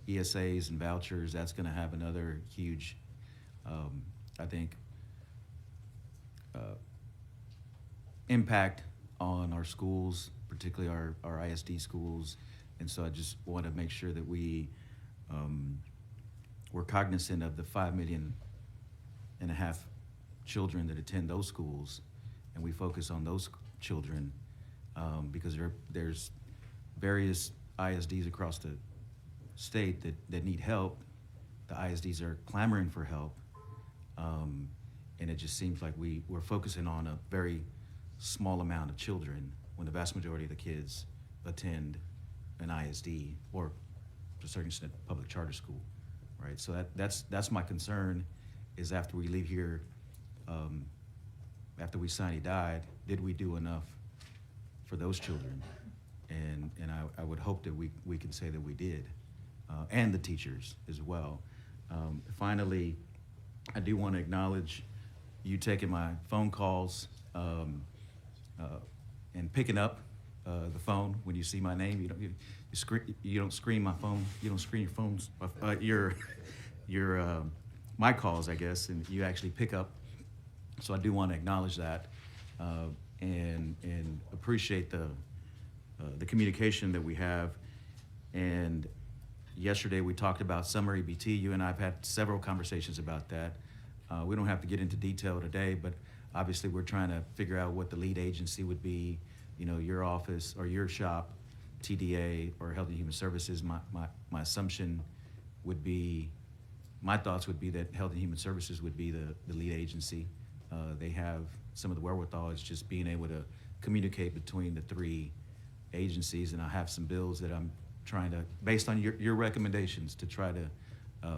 S7: ESAs and vouchers, that's going to have another huge, I think, impact on our schools, particularly our ISD schools. And so I just want to make sure that we're cognizant of the 5.5 million children that attend those schools, and we focus on those children because there's various ISDs across the state that need help. The ISDs are clamoring for help, and it just seems like we're focusing on a very small amount of children when the vast majority of the kids attend an ISD or, to a certain extent, public charter school, right? So that's my concern, is after we leave here, after we sign he died, did we do enough for those children? And I would hope that we can say that we did, and the teachers as well. Finally, I do want to acknowledge you taking my phone calls and picking up the phone when you see my name. You don't screen my phone. You don't screen your phones. My calls, I guess, and you actually pick up. So I do want to acknowledge that and appreciate the communication that we have. And yesterday we talked about summer EBT. You and I have had several conversations about that. We don't have to get into detail today, but obviously we're trying to figure out what the lead agency would be, your office or your shop, TDA or Health and Human Services. My assumption would be, my thoughts would be that Health and Human Services would be the lead agency. They have some of the wherewithal. It's just being able to communicate between the three agencies, and I have some bills that I'm trying to, based on your recommendations, to try to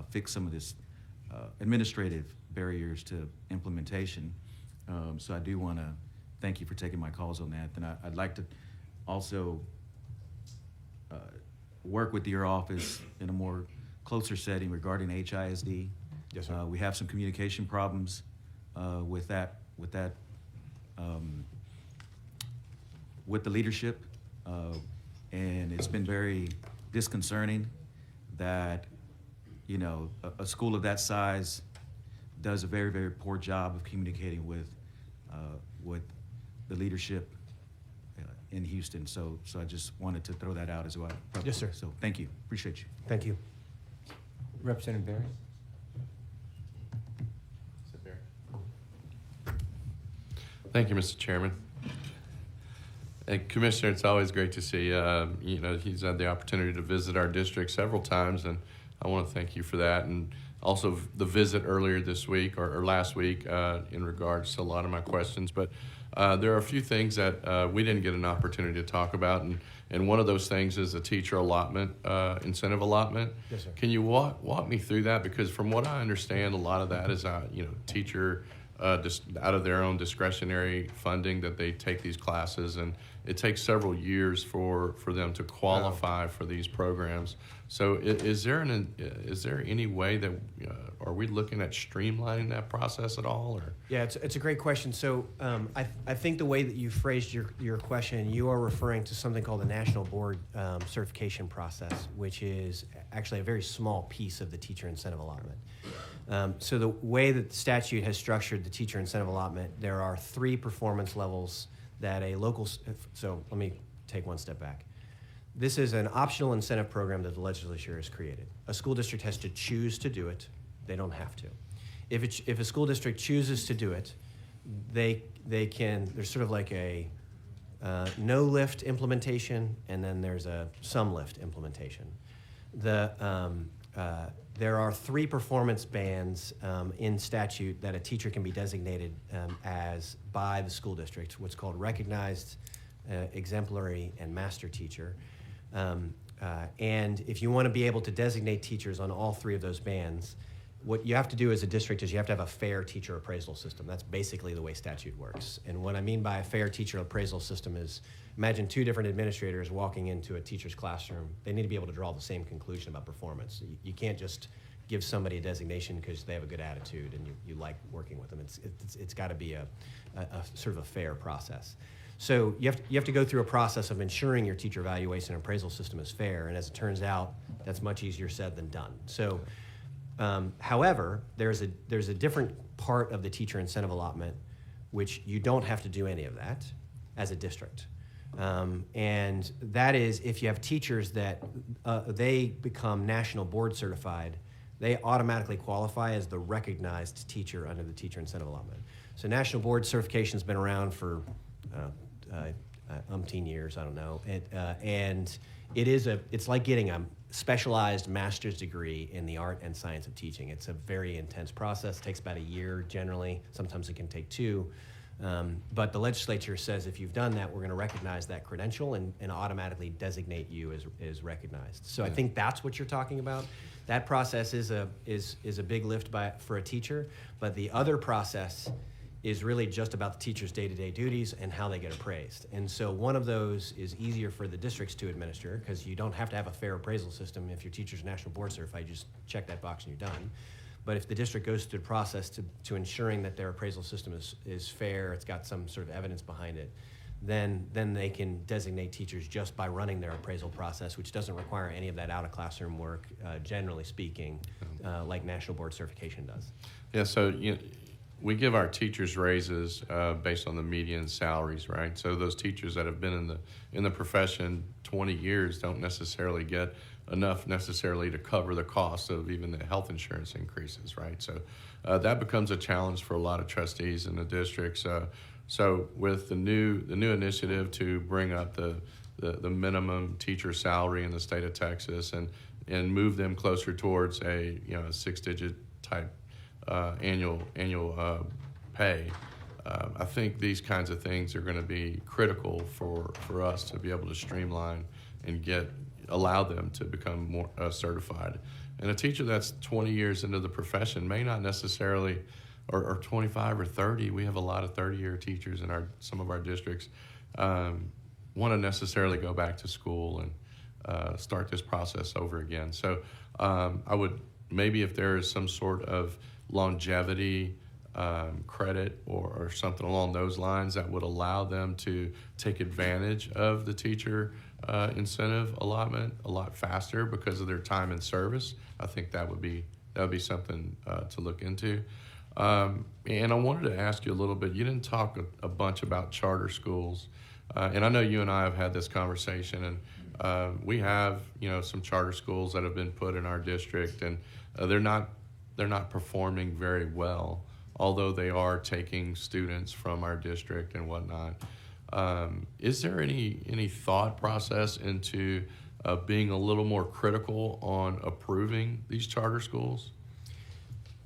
S7: fix some of this administrative barriers to implementation. So I do want to thank you for taking my calls on that. And I'd like to also work with your office in a more closer setting regarding HISD.
S2: Yes, sir.
S7: We have some communication problems with the leadership, and it's been very disconcerting that a school of that size does a very, very poor job of communicating with the leadership in Houston. So I just wanted to throw that out as well.
S2: Yes, sir.
S7: So thank you. Appreciate you.
S2: Thank you.
S1: Representative Barry?
S8: Thank you, Mr. Chairman. And Commissioner, it's always great to see, he's had the opportunity to visit our district several times, and I want to thank you for that. And also the visit earlier this week or last week in regards to a lot of my questions. But there are a few things that we didn't get an opportunity to talk about, and one of those things is a teacher allotment, incentive allotment.
S2: Yes, sir.
S8: Can you walk me through that? Because from what I understand, a lot of that is, teacher just out of their own discretionary funding that they take these classes, and it takes several years for them to qualify for these programs. So is there any way that, are we looking at streamlining that process at all? Or?
S2: Yeah, it's a great question. So I think the way that you phrased your question, you are referring to something called the National Board Certification process, which is actually a very small piece of the teacher incentive allotment. So the way that the statute has structured the teacher incentive allotment, there are 3 performance levels that a local, so let me take one step back. This is an optional incentive program that the legislature has created. A school district has to choose to do it. They don't have to. If a school district chooses to do it, they can, there's sort of like a no lift implementation, and then there's a some lift implementation. There are 3 performance bands in statute that a teacher can be designated as by the school district, what's called recognized, exemplary, and master teacher. And if you want to be able to designate teachers on all 3 of those bands, what you have to do as a district is you have to have a fair teacher appraisal system. That's basically the way statute works. And what I mean by a fair teacher appraisal system is, imagine 2 different administrators walking into a teacher's classroom. They need to be able to draw the same conclusion about performance. You can't just give somebody a designation because they have a good attitude and you like working with them. It's got to be a sort of a fair process. So you have to go through a process of ensuring your teacher evaluation and appraisal system is fair, and as it turns out, that's much easier said than done. So, however, there's a different part of the teacher incentive allotment which you don't have to do any of that as a district. And that is if you have teachers that they become national board certified, they automatically qualify as the recognized teacher under the teacher incentive allotment. So national board certification's been around for umpteen years, I don't know. And it's like getting a specialized master's degree in the art and science of teaching. It's a very intense process. It takes about a year generally. Sometimes it can take 2. But the legislature says if you've done that, we're going to recognize that credential and automatically designate you as recognized. So I think that's what you're talking about. That process is a big lift for a teacher, but the other process is really just about the teacher's day-to-day duties and how they get appraised. And so one of those is easier for the districts to administer because you don't have to have a fair appraisal system. If your teacher's national board certified, you just check that box and you're done. But if the district goes through the process to ensuring that their appraisal system is fair, it's got some sort of evidence behind it, then they can designate teachers just by running their appraisal process, which doesn't require any of that out-of-classroom work, generally speaking, like national board certification does.
S8: Yeah, so we give our teachers raises based on the median salaries, right? So those teachers that have been in the profession 20 years don't necessarily get enough necessarily to cover the cost of even the health insurance increases, right? So that becomes a challenge for a lot of trustees in the districts. So with the new initiative to bring up the minimum teacher salary in the state of Texas and move them closer towards a 6-digit type annual pay, I think these kinds of things are going to be critical for us to be able to streamline and allow them to become more certified. And a teacher that's 20 years into the profession may not necessarily, or 25 or 30, we have a lot of 30-year teachers in some of our districts, want to necessarily go back to school and start this process over again. So I would, maybe if there is some sort of longevity credit or something along those lines that would allow them to take advantage of the teacher incentive allotment a lot faster because of their time in service, I think that would be something to look into. And I wanted to ask you a little bit, you didn't talk a bunch about charter schools, and I know you and I have had this conversation, and we have some charter schools that have been put in our district, and they're not performing very well, although they are taking students from our district and whatnot. Is there any thought process into being a little more critical on approving these charter schools?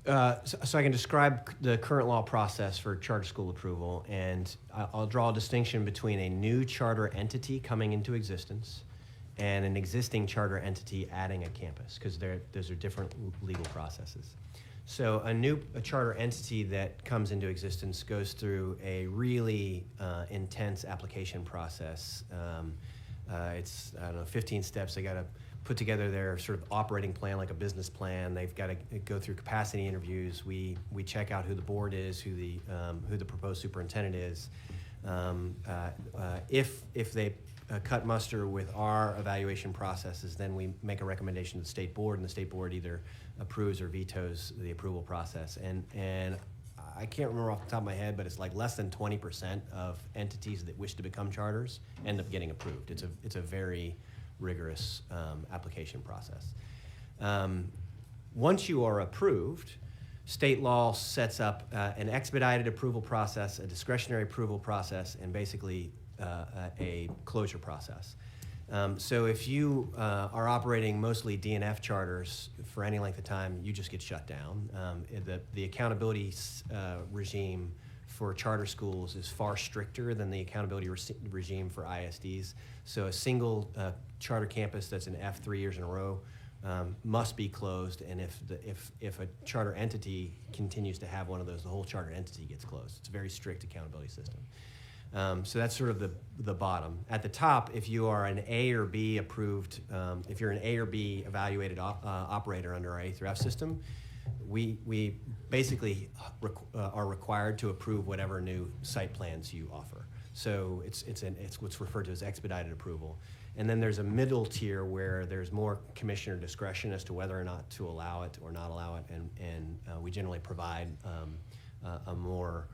S2: So I can describe the current law process for charter school approval, and I'll draw a distinction between a new charter entity coming into existence and an existing charter entity adding a campus, because those are different legal processes. So a charter entity that comes into existence goes through a really intense application process. It's, I don't know, 15 steps. They got to put together their sort of operating plan, like a business plan. They've got to go through capacity interviews. We check out who the board is, who the proposed superintendent is. If they cut muster with our evaluation processes, then we make a recommendation to the state board, and the state board either approves or vetoes the approval process. And I can't remember off the top of my head, but it's like less than 20% of entities that wish to become charters end up getting approved. It's a very rigorous application process. Once you are approved, state law sets up an expedited approval process, a discretionary approval process, and basically a closure process. So if you are operating mostly DNF charters for any length of time, you just get shut down. The accountability regime for charter schools is far stricter than the accountability regime for ISDs. So a single charter campus that's an F 3 years in a row must be closed, and if a charter entity continues to have one of those, the whole charter entity gets closed. It's a very strict accountability system. So that's sort of the bottom. At the top, if you are an A or B approved, if you're an A or B evaluated operator under our A through F system, we basically are required to approve whatever new site plans you offer. So it's what's referred to as expedited approval. And then there's a middle tier where there's more commissioner discretion as to whether or not to allow it or not allow it, and we generally provide a more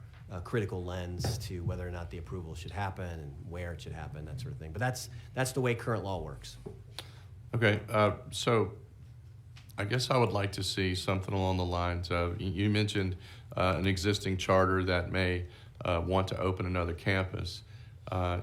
S2: critical lens to whether or not the approval should happen and where it should happen, that sort of thing. But that's the way current law works.
S8: Okay, so I guess I would like to see something along the lines of, you mentioned an existing charter that may want to open another campus.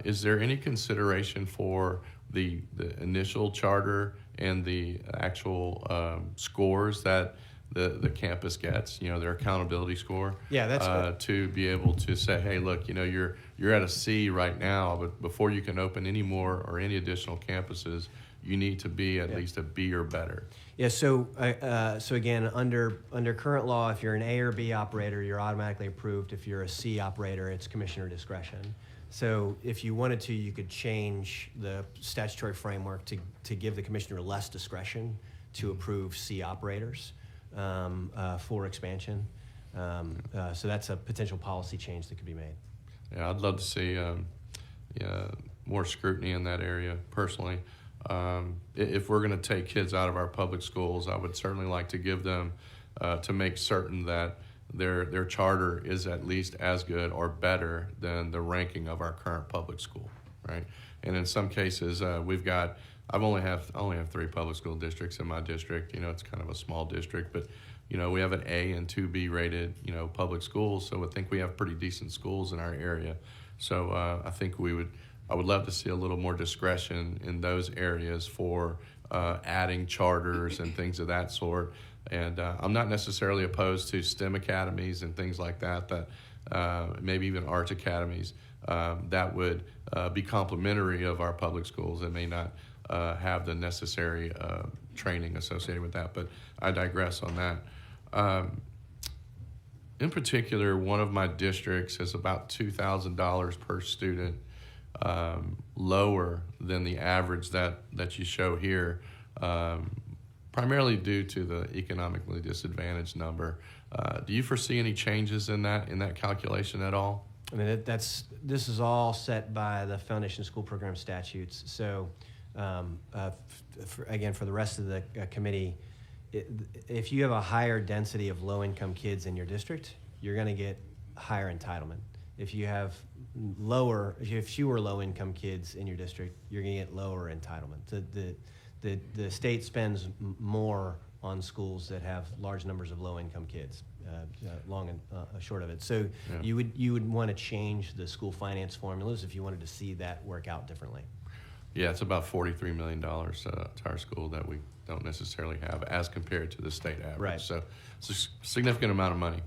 S8: Is there any consideration for the initial charter and the actual scores that the campus gets, their accountability score?
S2: Yeah, that's
S8: to be able to say, hey, look, you're at a C right now, but before you can open any more or any additional campuses, you need to be at least a B or better.
S2: Yeah, so again, under current law, if you're an A or B operator, you're automatically approved. If you're a C operator, it's commissioner discretion. So if you wanted to, you could change the statutory framework to give the commissioner less discretion to approve C operators for expansion. So that's a potential policy change that could be made.
S8: Yeah, I'd love to see more scrutiny in that area personally. If we're going to take kids out of our public schools, I would certainly like to give them to make certain that their charter is at least as good or better than the ranking of our current public school, right? And in some cases, I only have 3 public school districts in my district. It's kind of a small district, but we have an A and 2B rated public schools, so I think we have pretty decent schools in our area. So I think I would love to see a little more discretion in those areas for adding charters and things of that sort. And I'm not necessarily opposed to STEM academies and things like that maybe even arts academies that would be complementary of our public schools and may not have the necessary training associated with that. But I digress on that. In particular, one of my districts is about $2,000 per student lower than the average that you show here, primarily due to the economically disadvantaged number. Do you foresee any changes in that calculation at all?
S2: I mean, this is all set by the Foundation School Program statutes. So, for the rest of the committee, if you have a higher density of low-income kids in your district, you're going to get higher entitlement. If you have fewer low-income kids in your district, you're going to get lower entitlement. The state spends more on schools that have large numbers of low-income kids, long and short of it. So you would want to change the school finance formulas if you wanted to see that work out differently.
S8: Yeah, it's about $43 million to our school that we don't necessarily have as compared to the state average.
S2: Right.
S8: So it's a significant amount of money.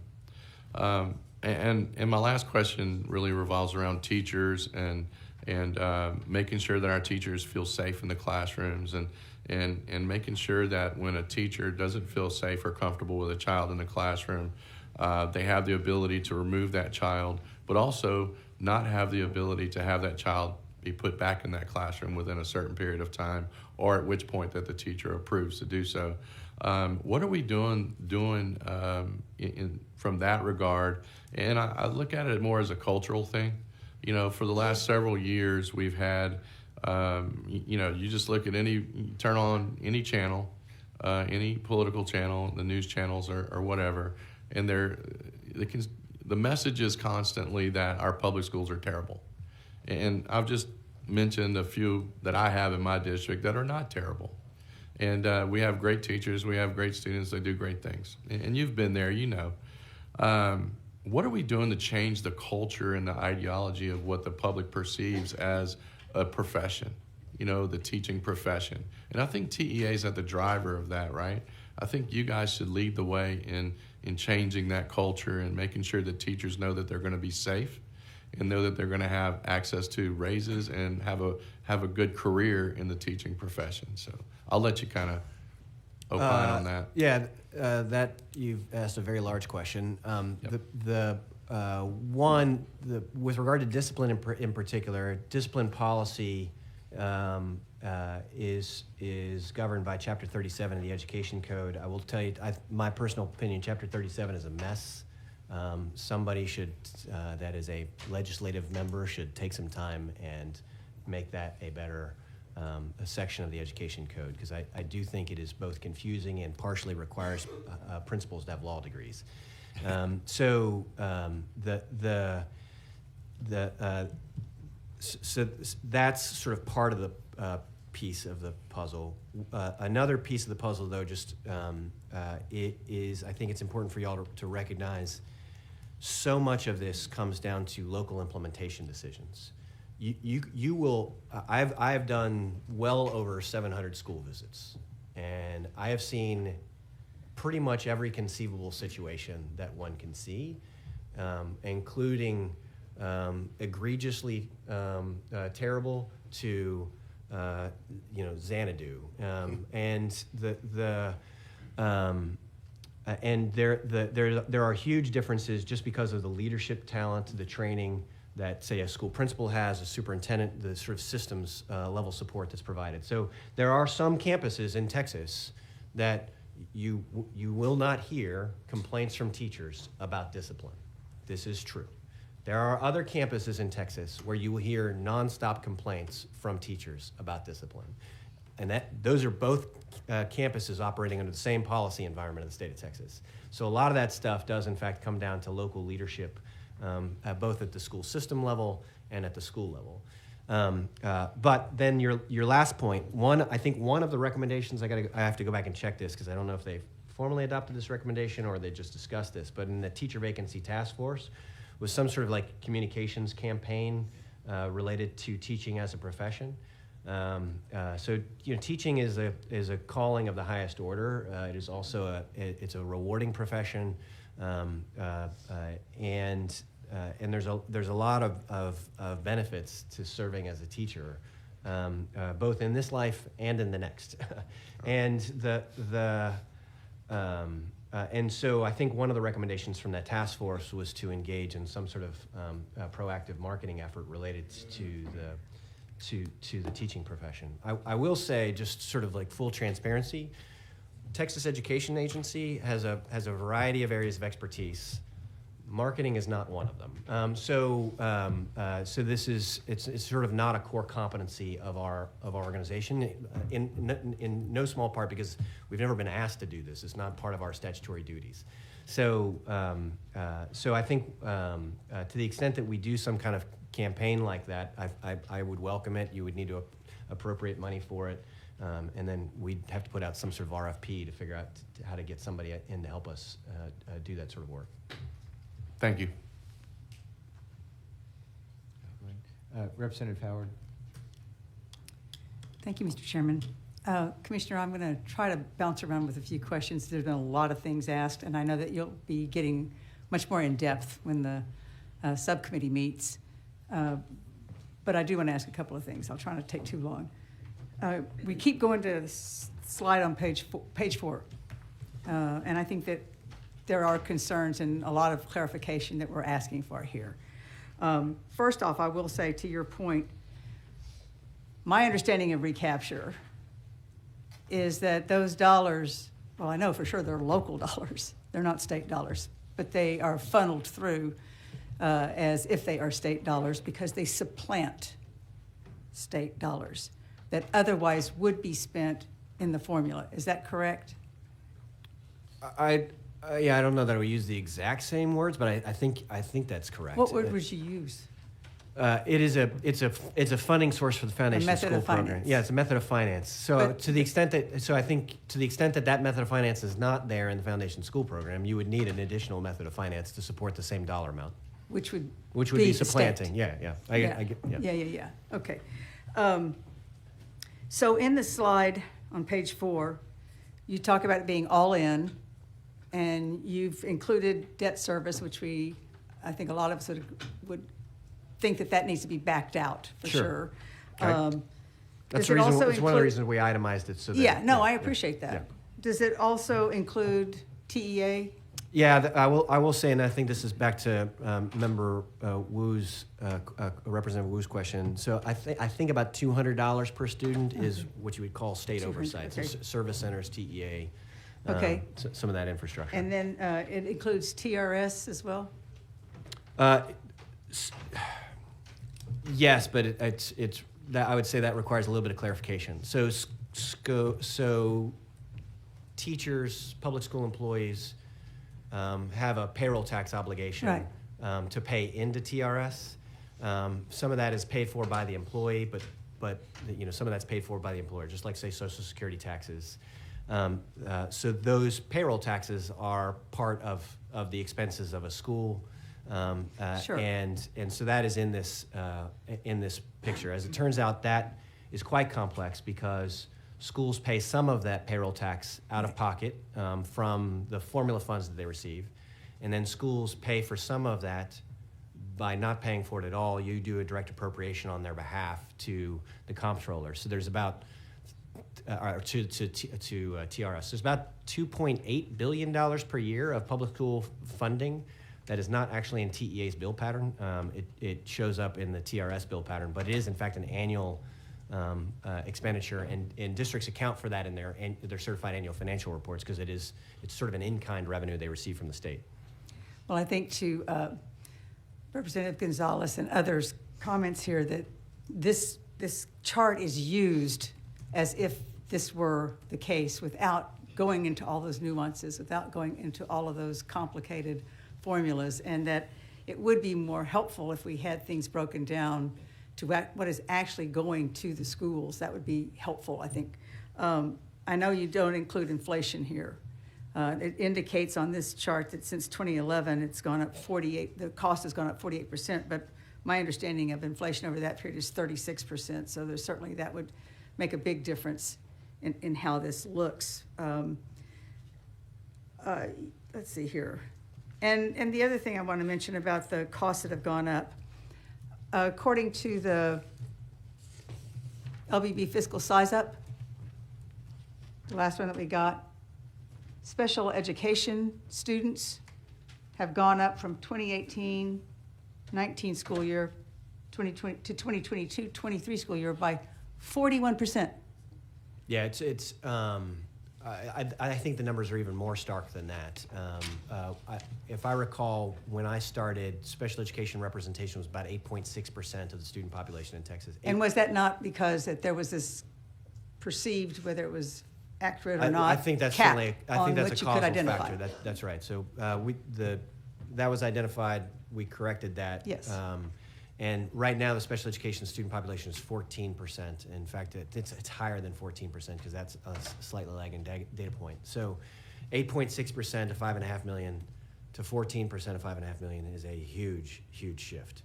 S8: And my last question really revolves around teachers and and making sure that our teachers feel safe in the classrooms, and making sure that when a teacher doesn't feel safe or comfortable with a child in the classroom, they have the ability to remove that child, but also not have the ability to have that child be put back in that classroom within a certain period of time, or at which point that the teacher approves to do so. What are we doing from that regard? And I look at it more as a cultural thing. You know, for the last several years, we've had, you know, you just look at turn on any channel, any political channel, the news channels or whatever, and the message is constantly that our public schools are terrible. And I've just mentioned a few that I have in my district that are not terrible. And we have great teachers, we have great students that do great things. And you've been there, you know. What are we doing to change the culture and the ideology of what the public perceives as a profession, you know, the teaching profession? And I think TEA is at the driver of that, right? I think you guys should lead the way in changing that culture and making sure that teachers know that they're going to be safe and know that they're going to have access to raises and have a good career in the teaching profession. So I'll let you kind of opine on that.
S2: Yeah, that you've asked a very large question.
S8: Yep.
S2: With regard to discipline in particular, discipline policy is governed by Chapter 37 of the Education Code. I will tell you, my personal opinion, Chapter 37 is a mess. Somebody should, that is a legislative member, should take some time and make that a better a section of the Education Code, because I do think it is both confusing and partially requires principals to have law degrees. So that's sort of part of the piece of the puzzle. Another piece of the puzzle, though, just it is, I think it's important for y'all to recognize, so much of this comes down to local implementation decisions. You will, I have done well over 700 school visits, and I have seen pretty much every conceivable situation that one can see, including egregiously terrible to Xanadu, and there are huge differences just because of the leadership talent, the training that, say, a school principal has, a superintendent, the sort of systems level support that's provided. So there are some campuses in Texas that you will not hear complaints from teachers about discipline. This is true. There are other campuses in Texas where you will hear nonstop complaints from teachers about discipline. And those are both campuses operating under the same policy environment in the state of Texas. So a lot of that stuff does, in fact, come down to local leadership, both at the school system level and at the school level. But then your last point, I think one of the recommendations, I have to go back and check this because I don't know if they've formally adopted this recommendation or they just discussed this, but in the teacher vacancy task force was some sort of like communications campaign related to teaching as a profession. So teaching is a calling of the highest order. It is also it's a rewarding profession, and there's a lot of benefits to serving as a teacher, both in this life and in the next. And and so I think one of the recommendations from that task force was to engage in some sort of proactive marketing effort related to the teaching profession. I will say, just sort of like full transparency, Texas Education Agency has a variety of areas of expertise. Marketing is not one of them. So this is it's sort of not a core competency of our organization, in no small part because we've never been asked to do this. It's not part of our statutory duties. So I think to the extent that we do some kind of campaign like that, I would welcome it. You would need to appropriate money for it, and then we'd have to put out some sort of RFP to figure out how to get somebody in to help us do that sort of work.
S8: Thank you.
S1: Representative Howard.
S9: Thank you, Mr. Chairman. Commissioner, I'm going to try to bounce around with a few questions. There's been a lot of things asked, and I know that you'll be getting much more in depth when the subcommittee meets. but I do want to ask a couple of things. I'll try not to take too long. We keep going to the slide on page four. And I think that there are concerns and a lot of clarification that we're asking for here. First off, I will say, to your point, my understanding of recapture is that those dollars, well, I know for sure they're local dollars. They're not state dollars, but they are funneled through as if they are state dollars because they supplant state dollars that otherwise would be spent in the formula. Is that correct?
S2: Yeah, I don't know that I would use the exact same words, but I think that's correct.
S9: What word would you use?
S2: It's a funding source for the foundation
S9: method
S2: school
S9: of
S2: program.
S9: finance.
S2: Yeah, it's a method of finance. So
S9: But-
S2: to the extent that that method of finance is not there in the foundation school program, you would need an additional method of finance to support the same dollar amount,
S9: Which would
S2: which would be
S9: the state.
S2: supplanting. Yeah. I get, yeah.
S9: Yeah. Okay. So in the slide on page 4, you talk about it being all in, and you've included debt service, which I think a lot of us would think that needs to be backed out for
S2: Sure.
S9: sure.
S2: Okay. That's
S9: Does it also
S2: it's one of the
S9: include-
S2: reasons we itemized it. So that,
S9: Yeah, no, I appreciate that.
S2: yeah.
S9: Does it also include E TEA?
S2: Yeah, I will say, and I think this is back to member Wu's, Representative Wu's question. So I think about $200 per student is what you would call state
S9: 200,
S2: oversight. So
S9: okay.
S2: service centers, TEA.
S9: Okay.
S2: Some of that infrastructure.
S9: And then it includes TRS as well?
S2: Yes, but it's that I would say that requires a little bit of clarification. So teachers, public school employees have a payroll tax obligation
S9: Right.
S2: to pay into TRS. Some of that is paid for by the employee, but some of that's paid for by the employer, just like say Social Security taxes. So those payroll taxes are part of the expenses of a school.
S9: Sure.
S2: And so that is in this picture. As it turns out, that is quite complex because schools pay some of that payroll tax out of pocket from the formula funds that they receive, and then schools pay for some of that by not paying for it at all. You do a direct appropriation on their behalf to the comptroller. So there's about to TRS. There's about $2.8 billion per year of public school funding that is not actually in TEA's bill pattern. It shows up in the TRS bill pattern, but it is in fact an annual expenditure, and districts account for that in their certified annual financial reports because it's sort of an in-kind revenue they receive from the state.
S9: Well, I think to Representative Gonzalez and others' comments here that this chart is used as if this were the case without going into all those nuances, without going into all of those complicated formulas, and that it would be more helpful if we had things broken down to what is actually going to the schools. That would be helpful, I think. I know you don't include inflation here. It indicates on this chart that since 2011, it's gone up the cost has gone up 48%, but my understanding of inflation over that period is 36%, so there's certainly that would make a big difference in how this looks. Let's see here. And the other thing I want to mention about the costs that have gone up, according to the LBB fiscal size up, the last one that we got, special education students have gone up from 2018-19 school year 2020 to 2022-23 school year by 41%.
S2: Yeah, I think the numbers are even more stark than that. If I recall, when I started, special education representation was about 8.6% of the student population in Texas.
S9: And was that not because that there was this perceived, whether it was accurate or not,
S2: I think that's
S9: cap
S2: certainly. I
S9: on
S2: think that's
S9: which
S2: a
S9: you could
S2: causal
S9: identify?
S2: factor. That's right. So that was identified. We corrected that.
S9: Yes.
S2: And right now, the special education student population is 14%. In fact, it's higher than 14% because that's a slightly lagging data point. So 8.6% of 5.5 million to 14% of 5.5 million is a huge, huge shift.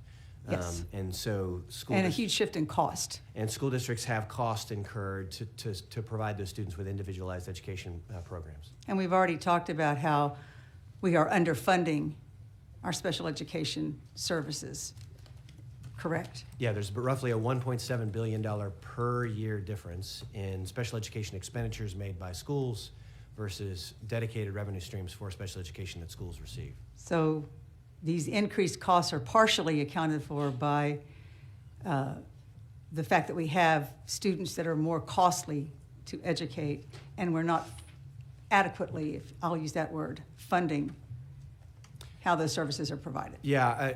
S9: Yes.
S2: And so
S9: And a huge shift in cost.
S2: and school districts have cost incurred to provide those students with individualized education programs.
S9: And we've already talked about how we are underfunding our special education services. correct?
S2: Yeah, there's roughly a $1.7 billion per year difference in special education expenditures made by schools versus dedicated revenue streams for special education that schools receive.
S9: So these increased costs are partially accounted for by the fact that we have students that are more costly to educate, and we're not adequately, if I'll use that word, funding how those services are provided.
S2: Yeah,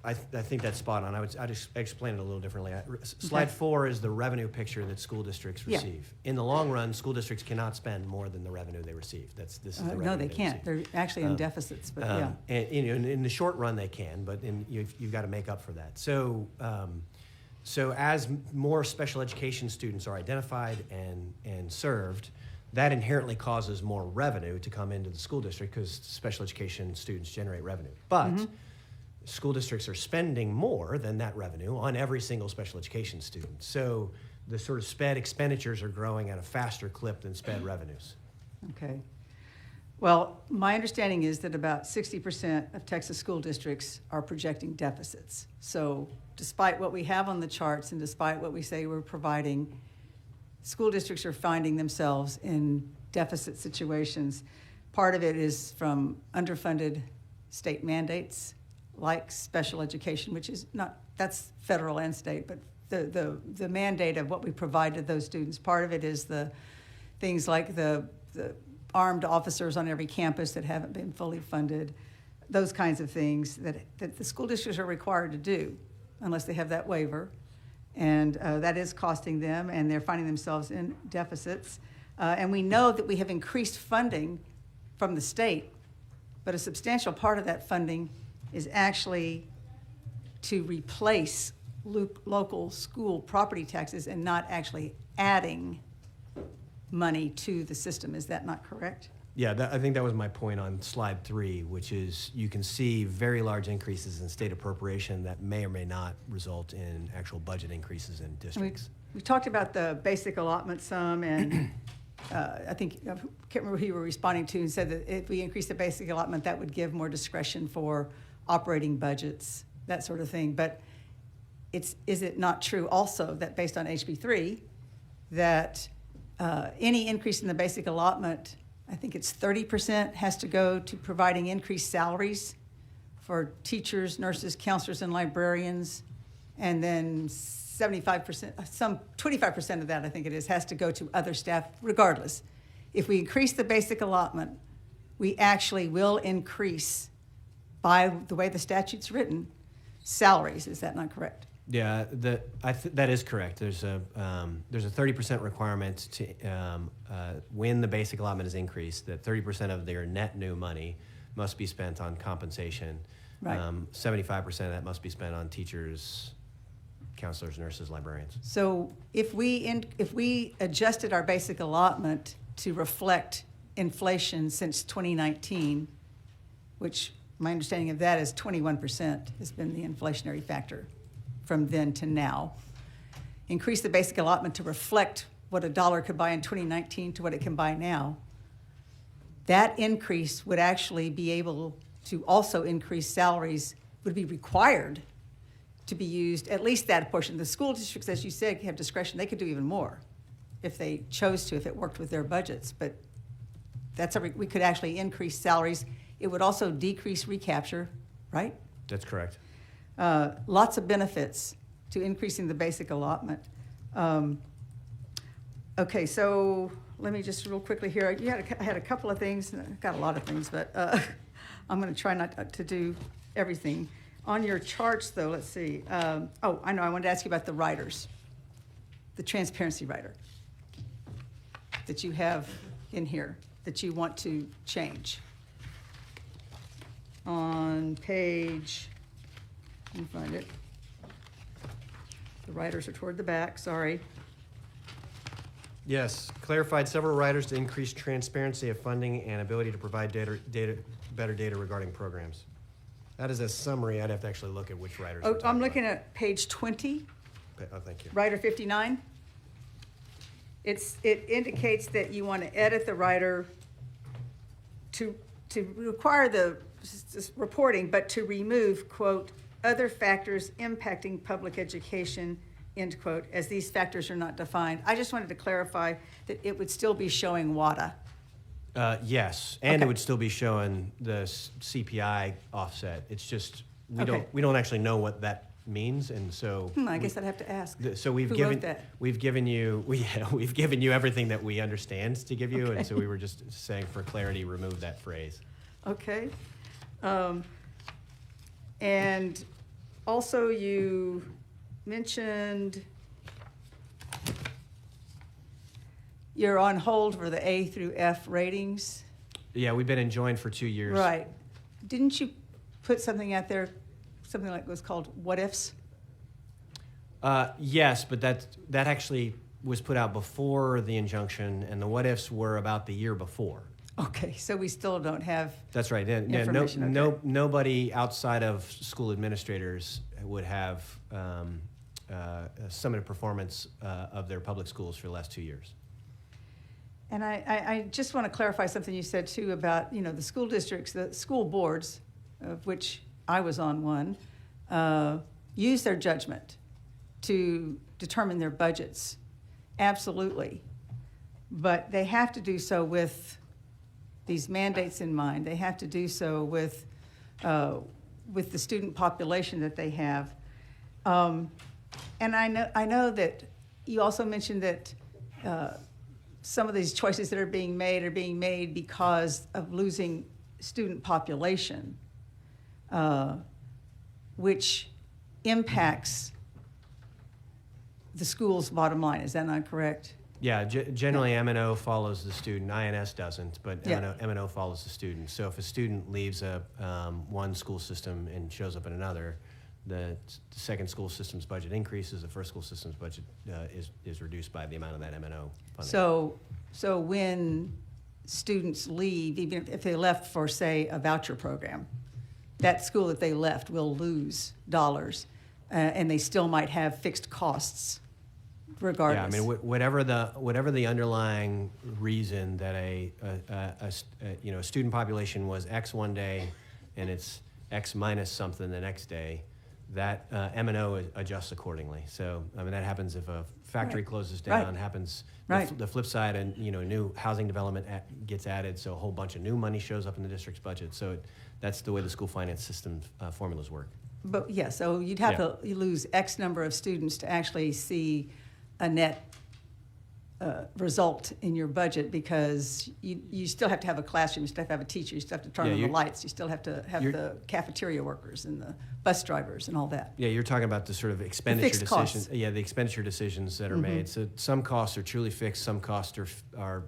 S2: I think that's spot on. I'd explain it a little differently. Slide 4 is the revenue picture that school districts
S9: Yeah.
S2: receive. In the long run, school districts cannot spend more than the revenue they receive. This is the revenue
S9: No, they can't.
S2: receive.
S9: They're actually in deficits, but yeah.
S2: And in the short run, they can, but you've got to make up for that. So as more special education students are identified and served, that inherently causes more revenue to come into the school district because special education students generate revenue. But school districts are spending more than that revenue on every single special education student. So the sort of SPED expenditures are growing at a faster clip than SPED revenues.
S9: Okay. Well, my understanding is that about 60% of Texas school districts are projecting deficits. So despite what we have on the charts and despite what we say we're providing, school districts are finding themselves in deficit situations. Part of it is from underfunded state mandates, like special education, which is not, that's federal and state, but the mandate of what we provide to those students. Part of it is the things like the armed officers on every campus that haven't been fully funded, those kinds of things that the school districts are required to do unless they have that waiver. And that is costing them, and they're finding themselves in deficits. And we know that we have increased funding from the state, but a substantial part of that funding is actually to replace local school property taxes and not actually adding money to the system. Is that not correct?
S2: Yeah, I think that was my point on slide 3, which is you can see very large increases in state appropriation that may or may not result in actual budget increases in districts.
S9: We talked about the basic allotment sum, and I can't remember who you were responding to, and said that if we increase the basic allotment, that would give more discretion for operating budgets, that sort of thing. But is it not true also that based on HB 3, that any increase in the basic allotment, I think it's 30%, has to go to providing increased salaries for teachers, nurses, counselors, and librarians, and then 75%, some 25% of that, I think it is, has to go to other staff regardless. If we increase the basic allotment, we actually will increase, by the way the statute's written, salaries. Is that not correct?
S2: Yeah, that is correct. There's a 30% requirement to when the basic allotment is increased, that 30% of their net new money must be spent on compensation.
S9: Right.
S2: 75% of that must be spent on teachers, counselors, nurses, librarians.
S9: So if we adjusted our basic allotment to reflect inflation since 2019, which my understanding of that is 21% has been the inflationary factor from then to now, increase the basic allotment to reflect what a dollar could buy in 2019 to what it can buy now, that increase would actually be able to also increase salaries, would be required to be used, at least that portion. The school districts, as you said, have discretion. They could do even more if they chose to, if it worked with their budgets. But we could actually increase salaries. It would also decrease recapture, right?
S2: That's correct.
S9: Lots of benefits to increasing the basic allotment. Okay, so let me just real quickly here. I had a couple of things. I've got a lot of things, but I'm going to try not to do everything. On your charts, though, let's see. I know. I wanted to ask you about the riders, the transparency rider that you have in here that you want to change. On page, let me find it. The riders are toward the back, sorry.
S2: Yes, clarified several riders to increase transparency of funding and ability to provide better data regarding programs. That is a summary. I'd have to actually look at which riders.
S9: Oh, I'm looking at page 20,
S2: Oh, thank you.
S9: rider 59. It indicates that you want to edit the rider to require the reporting, but to remove, quote, other factors impacting public education, end quote, as these factors are not defined. I just wanted to clarify that it would still be showing WADA.
S2: Yes, and
S9: Okay.
S2: it would still be showing the CPI offset. It's just, we
S9: Okay.
S2: don't actually know what that means, and so.
S9: I guess I'd have to ask.
S2: So we've
S9: Who
S2: given,
S9: wrote that?
S2: we've given you, we've given you everything that we understand to give you, and so
S9: Okay.
S2: we were just saying for clarity, remove that phrase.
S9: Okay. And also you mentioned you're on hold for the A through F ratings.
S2: Yeah, we've been enjoined for 2 years.
S9: Right. Didn't you put something out there, something like was called what ifs?
S2: Yes, but that actually was put out before the injunction, and the what ifs were about the year before.
S9: Okay, so we still don't have,
S2: That's right. Yeah, no,
S9: Information, okay.
S2: nobody outside of school administrators would have summative performance of their public schools for the last 2 years.
S9: and I just want to clarify something you said too about, the school districts, the school boards, of which I was on one, use their judgment to determine their budgets. Absolutely. But they have to do so with these mandates in mind. They have to do so with the student population that they have. And I know that you also mentioned that some of these choices that are being made because of losing student population, which impacts the school's bottom line. Is that not correct?
S2: Yeah, generally M&O follows the student. INS doesn't, but
S9: Yeah.
S2: M&O follows the student. So if a student leaves one school system and shows up in another, the second school system's budget increases. The first school system's budget is reduced by the amount of that M&O funding.
S9: So when students leave, even if they left for, say, a voucher program, that school that they left will lose dollars, and they still might have fixed costs regardless.
S2: Yeah, I mean, whatever the underlying reason that a student population was X one day, and it's X minus something the next day, that M&O adjusts accordingly. So I mean, that happens if a factory
S9: Right.
S2: closes
S9: Right.
S2: down. Happens
S9: Right.
S2: the flip side, and new housing development gets added, so a whole bunch of new money shows up in the district's budget. So that's the way the school finance system formulas work.
S9: But yeah, so you'd have
S2: Yeah.
S9: to lose X number of students to actually see a net result in your budget, because you still have to have a classroom, you still have to have a teacher, you still have to turn
S2: Yeah,
S9: on the
S2: you-
S9: lights, you still have to have
S2: you're-
S9: the cafeteria workers and the bus drivers and all that.
S2: Yeah, you're talking about the sort of expenditure
S9: fixed
S2: decisions.
S9: costs.
S2: Yeah, the expenditure decisions that are made. So some costs are truly fixed, some costs are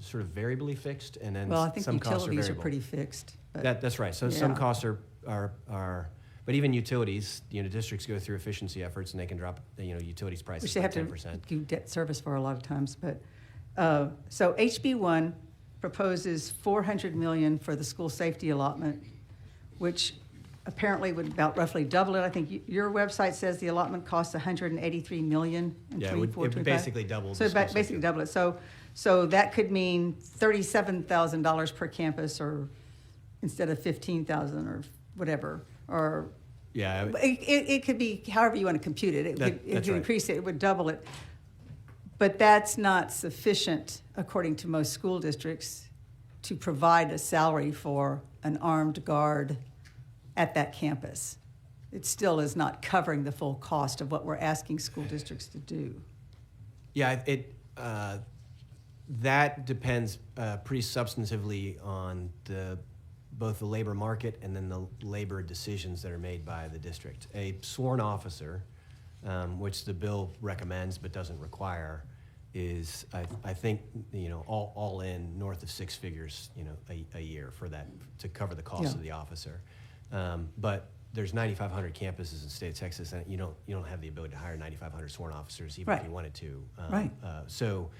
S2: sort of variably fixed, and then
S9: Well, I think
S2: some costs are
S9: utilities are
S2: variable.
S9: pretty fixed. But
S2: That's right. So some
S9: Yeah.
S2: costs are, but even utilities, districts go through efficiency efforts, and they can drop, utilities prices
S9: which they
S2: by
S9: have
S2: 10%.
S9: to do debt service for a lot of times. But so HB1 proposes $400 million for the school safety allotment, which apparently would about roughly double it. I think your website says the allotment costs $183 million in
S2: Yeah, it would
S9: 24-25.
S2: basically double.
S9: So
S2: the school
S9: basically
S2: safety.
S9: double it. So that could mean $37,000 per campus, or instead of $15,000 or whatever, or
S2: Yeah,
S9: it could be however you want to compute it. It
S2: That-
S9: could
S2: that's right.
S9: increase it, it would double it. But that's not sufficient, according to most school districts, to provide a salary for an armed guard at that campus. It still is not covering the full cost of what we're asking school districts to do.
S2: Yeah, that depends pretty substantively on both the labor market and then the labor decisions that are made by the district. A sworn officer, which the bill recommends but doesn't require, is I think all in north of six figures a year for that, to cover the cost
S9: Yeah.
S2: of the officer. But there's 9,500 campuses in the state of Texas, and you don't have the ability to hire 9,500 sworn officers even if
S9: Right.
S2: you wanted to.
S9: Right.
S2: So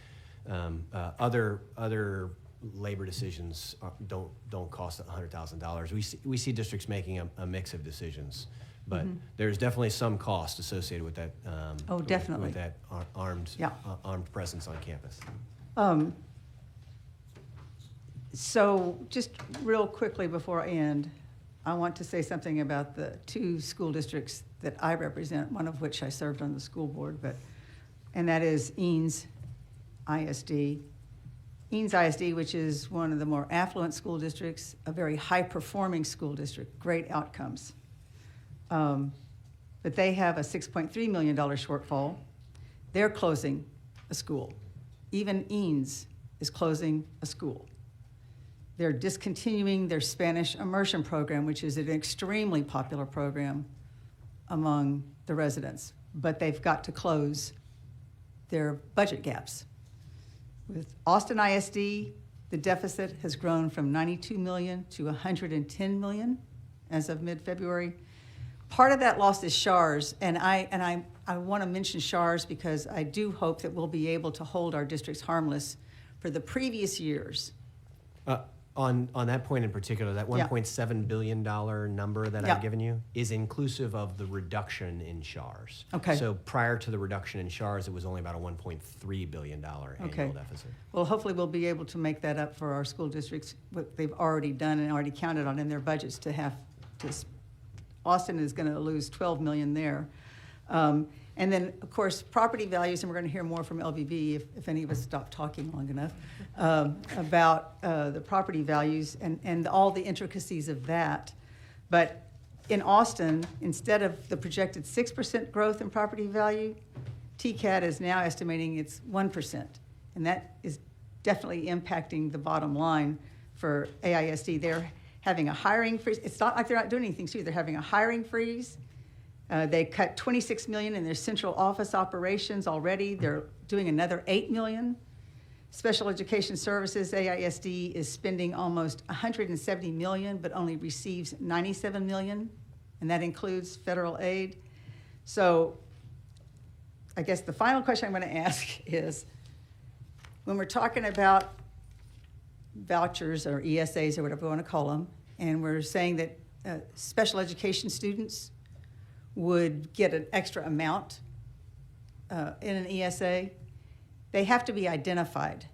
S2: other labor decisions don't cost $100,000. We see districts making a mix of decisions, but there's definitely some cost associated with that.
S9: Oh, definitely.
S2: with that armed
S9: Yeah.
S2: armed presence on campus.
S9: So just real quickly before I end, I want to say something about the two school districts that I represent, one of which I served on the school board, and that is Eanes ISD. Eanes ISD, which is one of the more affluent school districts, a very high-performing school district, great outcomes. But they have a $6.3 million shortfall. They're closing a school. Even Eanes is closing a school. They're discontinuing their Spanish immersion program, which is an extremely popular program among the residents, but they've got to close their budget gaps. With Austin ISD, the deficit has grown from 92 million to 110 million as of mid-February. Part of that loss is SHARS, and I want to mention SHARS because I do hope that we'll be able to hold our districts harmless for the previous years.
S2: On that point in particular, that
S9: Yeah.
S2: $1.7 billion number that
S9: Yeah.
S2: I've given you is inclusive of the reduction in SHARS.
S9: Okay.
S2: So prior to the reduction in SHARS, it was only about a $1.3 billion
S9: Okay.
S2: annual deficit.
S9: Well, hopefully we'll be able to make that up for our school districts, what they've already done and already counted on in their budgets to have to. Austin is going to lose 12 million there. And then, of course, property values, and we're going to hear more from LVB if any of us stop talking long enough, about the property values and all the intricacies of that. But in Austin, instead of the projected 6% growth in property value, TCAT is now estimating it's 1%. And that is definitely impacting the bottom line for AISD. They're having a hiring freeze. It's not like they're not doing anything, too. They're having a hiring freeze. They cut $26 million in their central office operations already. They're doing another $8 million. Special Education Services, AISD, is spending almost $170 million, but only receives $97 million, and that includes federal aid. So I guess the final question I'm going to ask is, when we're talking about vouchers or ESAs or whatever we want to call them, and we're saying that special education students would get an extra amount in an ESA, they have to be identified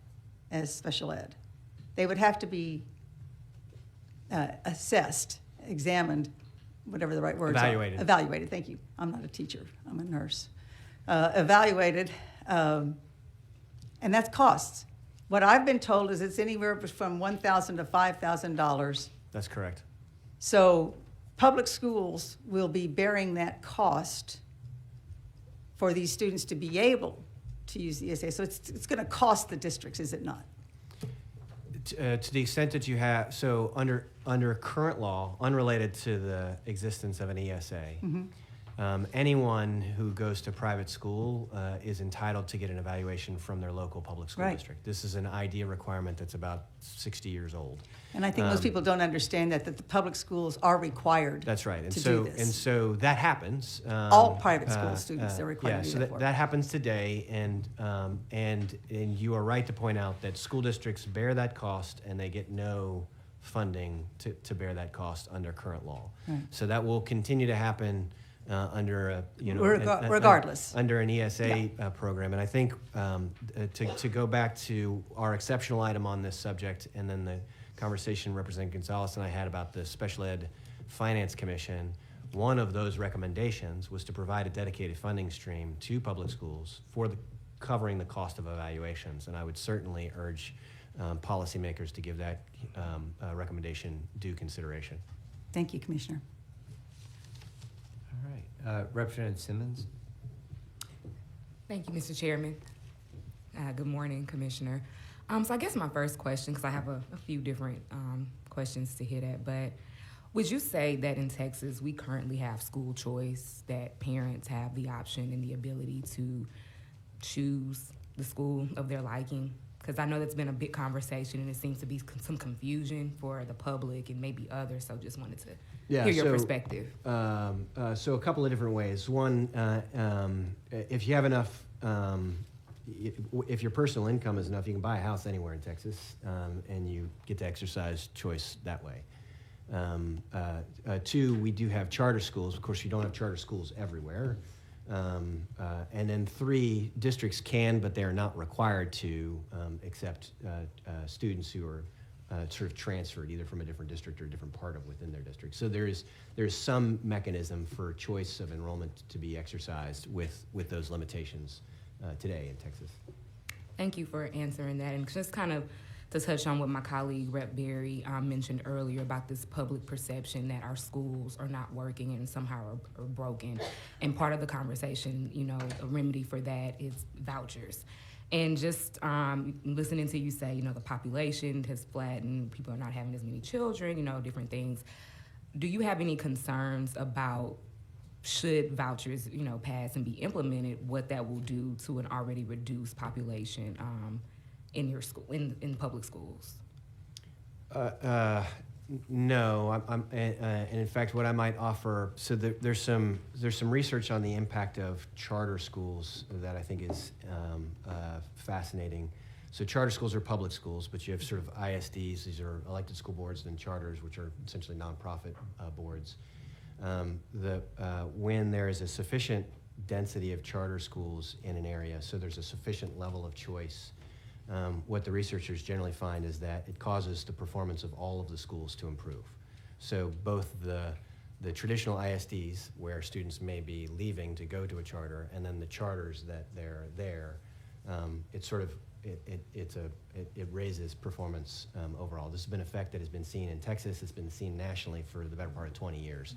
S9: as special ed. They would have to be assessed, examined, whatever the right words
S2: Evaluated.
S9: are. Evaluated, thank you. I'm not a teacher, I'm a nurse. Evaluated, and that's costs. What I've been told is it's anywhere from $1,000 to $5,000.
S2: That's correct.
S9: So public schools will be bearing that cost for these students to be able to use the ESA. So it's going to cost the districts, is it not?
S2: To the extent that you have, so under current law, unrelated to the existence of an ESA, anyone who goes to private school is entitled to get an evaluation from their local public school
S9: Right.
S2: district. This is an ID requirement that's about 60 years old.
S9: And I think most people don't understand that the public schools are required.
S2: That's right, and
S9: to
S2: so
S9: do this.
S2: and so that happens.
S9: All private school students are required
S2: Yeah,
S9: to do
S2: so
S9: that work.
S2: that happens today, and you are right to point out that school districts bear that cost, and they get no funding to bear that cost under current law.
S9: Right.
S2: So that will continue to happen under a
S9: Regardless.
S2: under an ESA program. And I think to go back to our exceptional item on this subject, and then the conversation Representative Gonzalez and I had about the Special Ed Finance Commission, one of those recommendations was to provide a dedicated funding stream to public schools for covering the cost of evaluations. And I would certainly urge policymakers to give that recommendation due consideration.
S9: Thank you, Commissioner.
S1: All right. Representative Simmons?
S10: Thank you, Mr. Chairman. Good morning, Commissioner. So I guess my first question, because I have a few different questions to hit at, but would you say that in Texas we currently have school choice, that parents have the option and the ability to choose the school of their liking? Because I know that's been a big conversation, and it seems to be some confusion for the public and maybe others, so just wanted to hear your perspective.
S2: So a couple of different ways. One, if you have enough, if your personal income is enough, you can buy a house anywhere in Texas, and you get to exercise choice that way. Two, we do have charter schools. Of course, you don't have charter schools everywhere. And then three, districts can, but they are not required to accept students who are sort of transferred either from a different district or a different part of within their district. So there's some mechanism for choice of enrollment to be exercised with those limitations today in Texas.
S10: Thank you for answering that. And just kind of to touch on what my colleague Rep. Berry mentioned earlier about this public perception that our schools are not working and somehow are broken. And part of the conversation, you know, a remedy for that is vouchers. And just listening to you say, you know, the population has flattened, people are not having as many children, you know, different things. Do you have any concerns about should vouchers, you know, pass and be implemented, what that will do to an already reduced population in your school, in public schools?
S2: No, and in fact, what I might offer, so there's some research on the impact of charter schools that I think is fascinating. So charter schools are public schools, but you have sort of ISDs, these are elected school boards, and then charters, which are essentially nonprofit boards. When there is a sufficient density of charter schools in an area, so there's a sufficient level of choice, what the researchers generally find is that it causes the performance of all of the schools to improve. So both the traditional ISDs, where students may be leaving to go to a charter, and then the charters that they're there, it raises performance overall. This has been an effect that has been seen in Texas. It's been seen nationally for the better part of 20 years.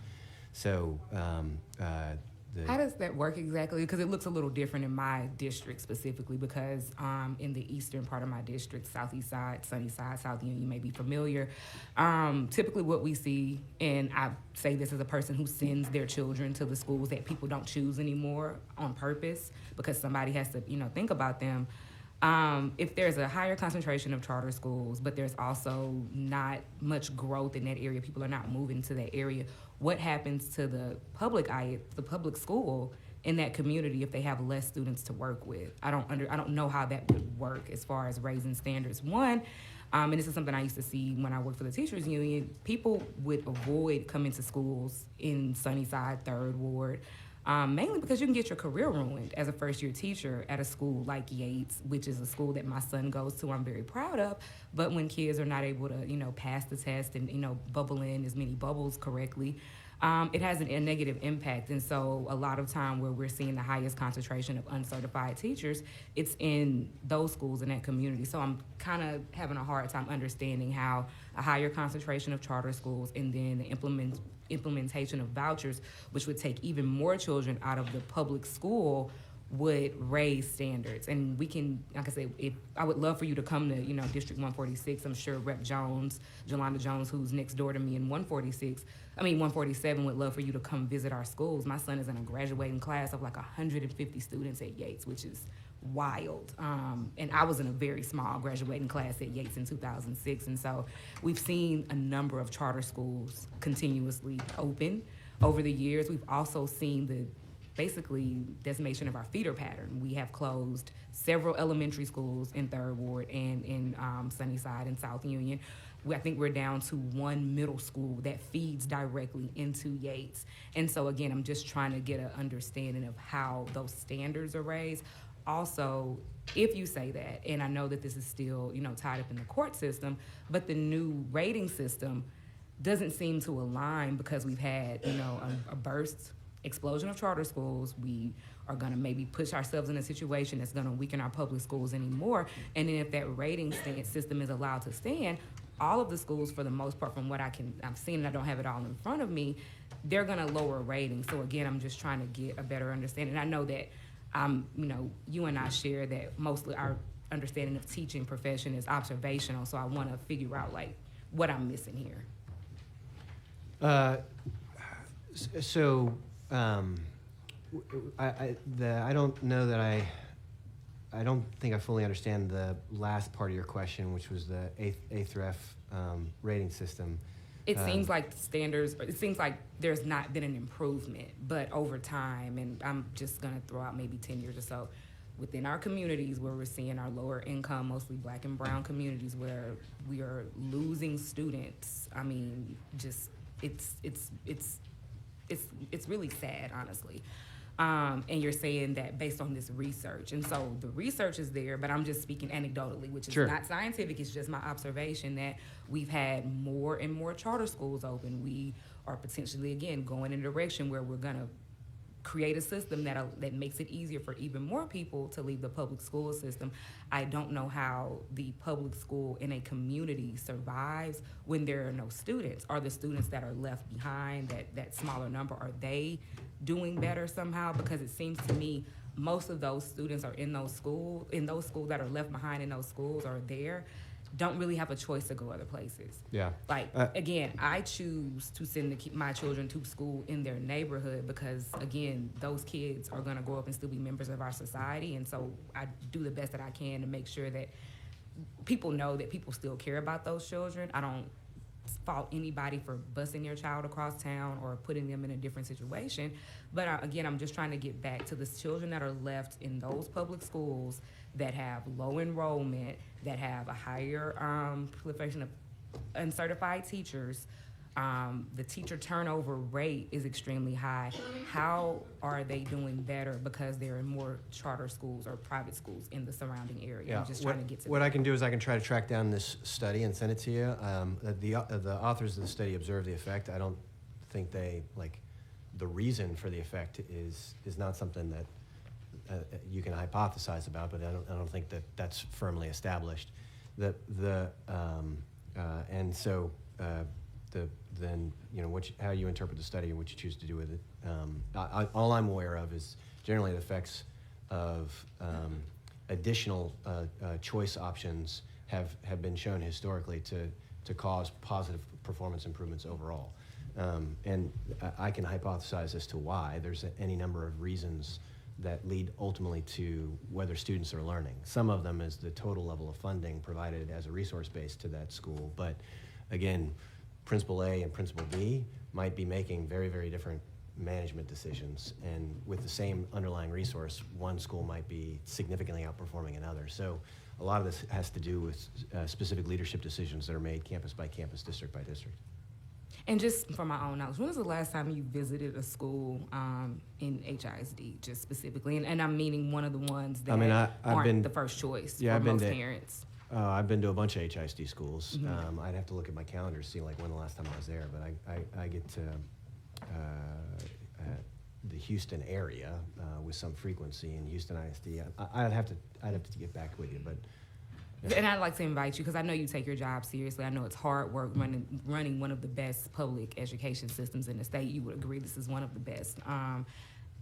S2: So
S10: how does that work exactly? Because it looks a little different in my district specifically, because in the eastern part of my district, southeast side, Sunnyside, South Union, you may be familiar. Typically what we see, and I say this as a person who sends their children to the schools that people don't choose anymore on purpose because somebody has to, you know, think about them. If there's a higher concentration of charter schools, but there's also not much growth in that area, people are not moving to that area, what happens to the public school in that community if they have less students to work with? I don't know how that would work as far as raising standards. One, and this is something I used to see when I worked for the teachers union, people would avoid coming to schools in Sunnyside, Third Ward, mainly because you can get your career ruined as a first-year teacher at a school like Yates, which is a school that my son goes to, I'm very proud of. But when kids are not able to, you know, pass the test and, you know, bubble in as many bubbles correctly, it has a negative impact. And so a lot of time where we're seeing the highest concentration of uncertified teachers, it's in those schools in that community. So I'm kind of having a hard time understanding how a higher concentration of charter schools and then the implementation of vouchers, which would take even more children out of the public school, would raise standards. And we can, like I said, I would love for you to come to, you know, District 146. I'm sure Rep. Jones, Jolanda Jones, who's next door to me in 147, would love for you to come visit our schools. My son is in a graduating class of like 150 students at Yates, which is wild. And I was in a very small graduating class at Yates in 2006. And so we've seen a number of charter schools continuously open over the years. We've also seen the basically decimation of our feeder pattern. We have closed several elementary schools in Third Ward and in Sunnyside and South Union. I think we're down to one middle school that feeds directly into Yates. And so again, I'm just trying to get an understanding of how those standards are raised. Also, if you say that, and I know that this is still, you know, tied up in the court system, but the new rating system doesn't seem to align because we've had, you know, a burst explosion of charter schools. We are going to maybe push ourselves in a situation that's going to weaken our public schools anymore. And then if that rating system is allowed to stand, all of the schools, for the most part, from what I've seen, and I don't have it all in front of me, they're going to lower ratings. So again, I'm just trying to get a better understanding. I know that, you know, you and I share that mostly our understanding of teaching profession is observational. So I want to figure out like what I'm missing here.
S2: I don't know that I don't think I fully understand the last part of your question, which was the A through F rating system.
S10: It seems like standards, it seems like there's not been an improvement, but over time, and I'm just gonna throw out maybe 10 years or so, within our communities where we're seeing our lower income, mostly Black and brown communities, where we are losing students. I mean, just it's really sad, honestly. And you're saying that based on this research. And so the research is there, but I'm just speaking anecdotally, which is
S2: Sure.
S10: not scientific. It's just my observation that we've had more and more charter schools open. We are potentially, again, going in a direction where we're going to create a system that makes it easier for even more people to leave the public school system. I don't know how the public school in a community survives when there are no students. Are the students that are left behind, that smaller number, are they doing better somehow? Because it seems to me most of those students are in those schools that are left behind in those schools are there, don't really have a choice to go other places.
S2: Yeah.
S10: Like, again, I choose to send my children to school in their neighborhood because, again, those kids are going to grow up and still be members of our society. And so I do the best that I can to make sure that people know that people still care about those children. I don't fault anybody for busing their child across town or putting them in a different situation. But again, I'm just trying to get back to the children that are left in those public schools that have low enrollment, that have a higher proliferation of uncertified teachers. The teacher turnover rate is extremely high. How are they doing better because they're in more charter schools or private schools in the surrounding area?
S2: Yeah.
S10: I'm just trying to get to
S2: what
S10: that.
S2: I can do is I can try to track down this study and send it to you. The authors of the study observe the effect. I don't think they, like, the reason for the effect is not something that you can hypothesize about, but I don't think that that's firmly established. Then how you interpret the study and what you choose to do with it. All I'm aware of is generally the effects of additional choice options have been shown historically to cause positive performance improvements overall. And I can hypothesize as to why. There's any number of reasons that lead ultimately to whether students are learning. Some of them is the total level of funding provided as a resource base to that school. But again, Principal A and Principal B might be making very, very different management decisions. And with the same underlying resource, one school might be significantly outperforming another. So a lot of this has to do with specific leadership decisions that are made campus by campus, district by district.
S10: And just for my own knowledge, when was the last time you visited a school in HISD, just specifically? And I'm meaning one of the ones that aren't the first choice for most parents.
S2: I've been to a bunch of HISD schools. Mm-hmm. I'd have to look at my calendar to see like when the last time I was there, but I get to the Houston area with some frequency in Houston ISD. I'd have to get back with you, but. Yeah.
S10: And I'd like to invite you because I know you take your job seriously. I know it's hard work running one of the best public education systems in the state. You would agree this is one of the best.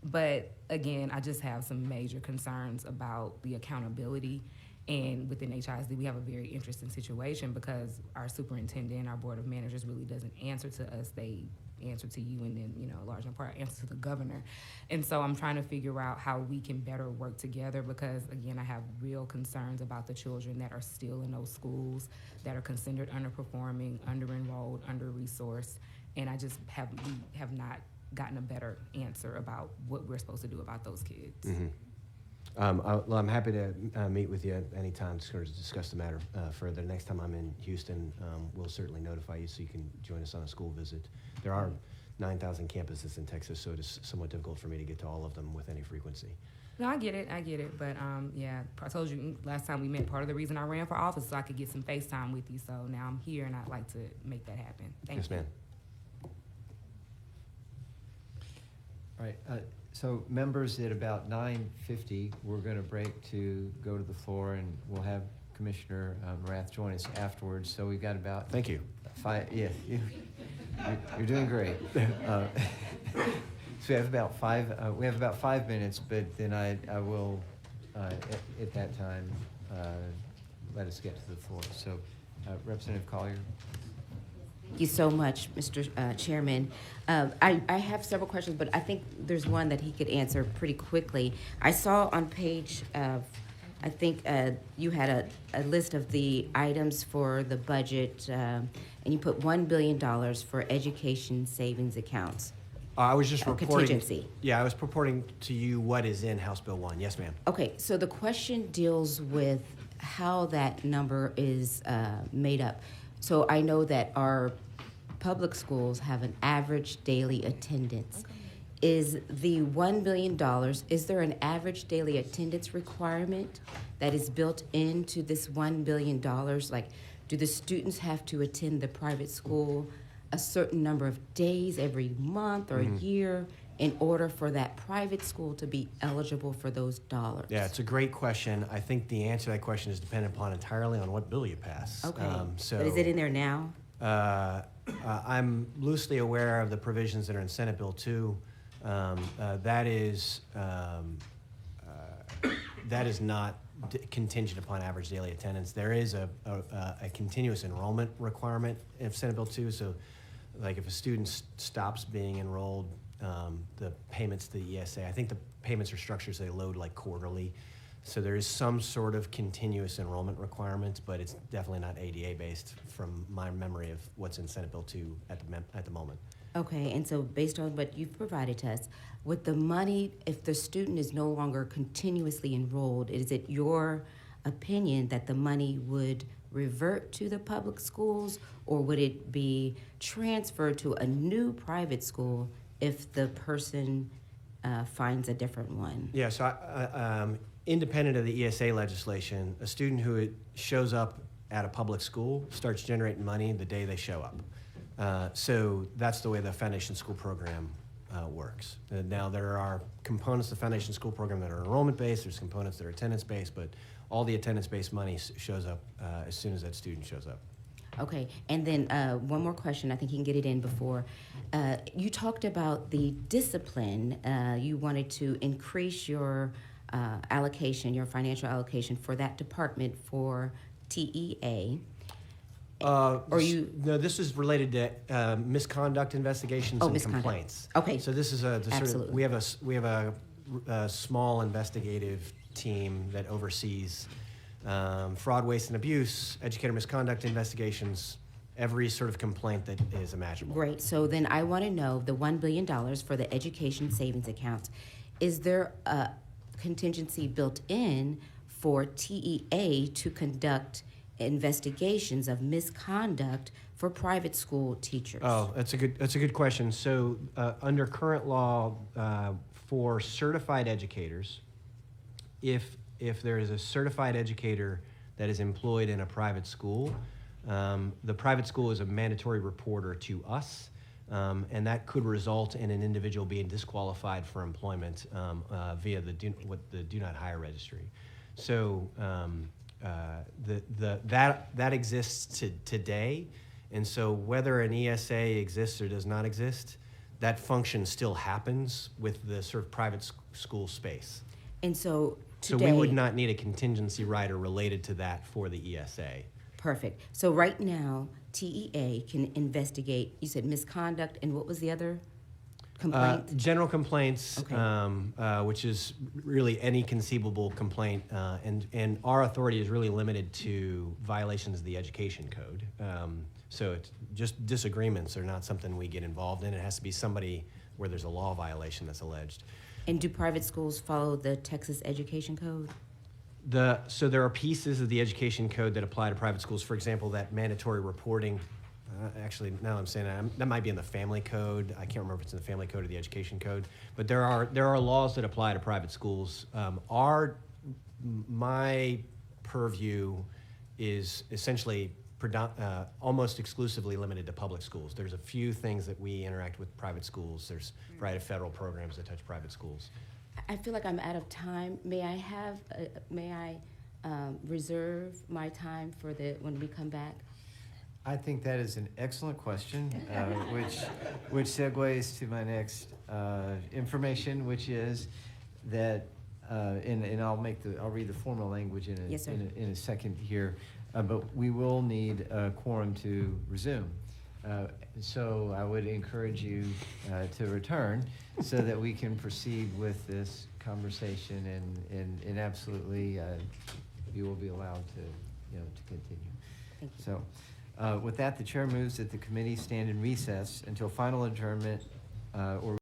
S10: But again, I just have some major concerns about the accountability. And within HISD, we have a very interesting situation because our superintendent, our board of managers really doesn't answer to us. They answer to you and then, a large part answer to the governor. And so I'm trying to figure out how we can better work together because, again, I have real concerns about the children that are still in those schools that are considered underperforming, under-enrolled, under-resourced. And I just we have not gotten a better answer about what we're supposed to do about those kids.
S2: Mm-hmm. I'm happy to meet with you anytime to discuss the matter further. Next time I'm in Houston, we'll certainly notify you so you can join us on a school visit. There are 9,000 campuses in Texas, so it is somewhat difficult for me to get to all of them with any frequency.
S10: No, I get it. But yeah, I told you last time we met, part of the reason I ran for office so I could get some FaceTime with you. So now I'm here and I'd like to make that happen. Thank you.
S2: Yes, ma'am.
S1: All right. So members, at about 9:50, we're going to break to go to the floor, and we'll have Commissioner Morath join us afterwards. So we've got about
S2: Thank you.
S1: 5. Yeah, you're doing great. So we have about 5. We have about 5 minutes, but then I will at that time let us get to the floor. So, Representative Collier.
S11: Thank you so much, Mr. Chairman. I have several questions, but I think there's one that he could answer pretty quickly. I saw on page, I think you had a list of the items for the budget, and you put $1 billion for education savings accounts.
S2: I was just reporting.
S11: Contingency.
S2: Yeah, I was purporting to you what is in House Bill 1. Yes, ma'am.
S11: Okay, so the question deals with how that number is made up. So I know that our public schools have an average daily attendance. is the $1 billion, is there an average daily attendance requirement that is built into this $1 billion? Like, do the students have to attend the private school a certain number of days every month or a year in order for that private school to be eligible for those dollars?
S2: Yeah, it's a great question. I think the answer to that question is dependent upon entirely on what bill you pass.
S11: Okay,
S2: So,
S11: but is it in there now?
S2: I'm loosely aware of the provisions that are in Senate Bill 2. That is not contingent upon average daily attendance. There is a continuous enrollment requirement in Senate Bill 2. So, like if a student stops being enrolled, the payments to the ESA, I think the payments are structured so they load like quarterly. So there is some sort of continuous enrollment requirement, but it's definitely not ADA based from my memory of what's in Senate Bill 2 at the moment.
S11: Okay, and so based on what you've provided to us, with the money, if the student is no longer continuously enrolled, is it your opinion that the money would revert to the public schools, or would it be transferred to a new private school if the person finds a different one?
S2: Yeah, so independent of the ESA legislation, a student who shows up at a public school starts generating money the day they show up. So that's the way the Foundation School Program works. Now, there are components of the Foundation School Program that are enrollment-based, there's components that are attendance-based, but all the attendance-based money shows up as soon as that student shows up.
S11: Okay, and then one more question, I think you can get it in before. You talked about the discipline. You wanted to increase your allocation, your financial allocation for that department for TEA.
S2: No, this is related to misconduct investigations and
S11: misconduct.
S2: complaints.
S11: Okay.
S2: So this is the sort of,
S11: Absolutely.
S2: we have a small investigative team that oversees fraud, waste, and abuse, educator misconduct investigations, every sort of complaint that is imaginable.
S11: Great, so then I want to know the $1 billion for the education savings accounts. Is there a contingency built in for TEA to conduct investigations of misconduct for private school teachers?
S2: Oh, that's a good question. So under current law, for certified educators, if there is a certified educator that is employed in a private school, the private school is a mandatory reporter to us, and that could result in an individual being disqualified for employment via the do not hire registry. So that exists today, and so whether an ESA exists or does not exist, that function still happens with the sort of private school space.
S11: And so
S2: So we would not need a contingency rider related to that for the ESA.
S11: Perfect. So right now, TEA can investigate, you said misconduct, and what was the other complaint?
S2: General complaints,
S11: Okay.
S2: which is really any conceivable complaint, and our authority is really limited to violations of the education code. So it's just disagreements are not something we get involved in. It has to be somebody where there's a law violation that's alleged.
S11: And do private schools follow the Texas Education Code?
S2: So there are pieces of the education code that apply to private schools. For example, that mandatory reporting. Actually, now I'm saying that might be in the family code. I can't remember if it's in the family code or the education code. But there are laws that apply to private schools. My purview is essentially almost exclusively limited to public schools. There's a few things that we interact with private schools. There's a variety of federal programs that touch private schools.
S11: I feel like I'm out of time. May I reserve my time for when we come back?
S1: I think that is an excellent question, which segues to my next information, which is that, and I'll read the formal language in
S11: Yes, sir.
S1: in a second here, but we will need a quorum to resume. So I would encourage you to return so that we can proceed with this conversation, and absolutely you will be allowed to continue.
S11: Thank you.
S1: So. With that, the chair moves that the committee stand in recess until final adjournment or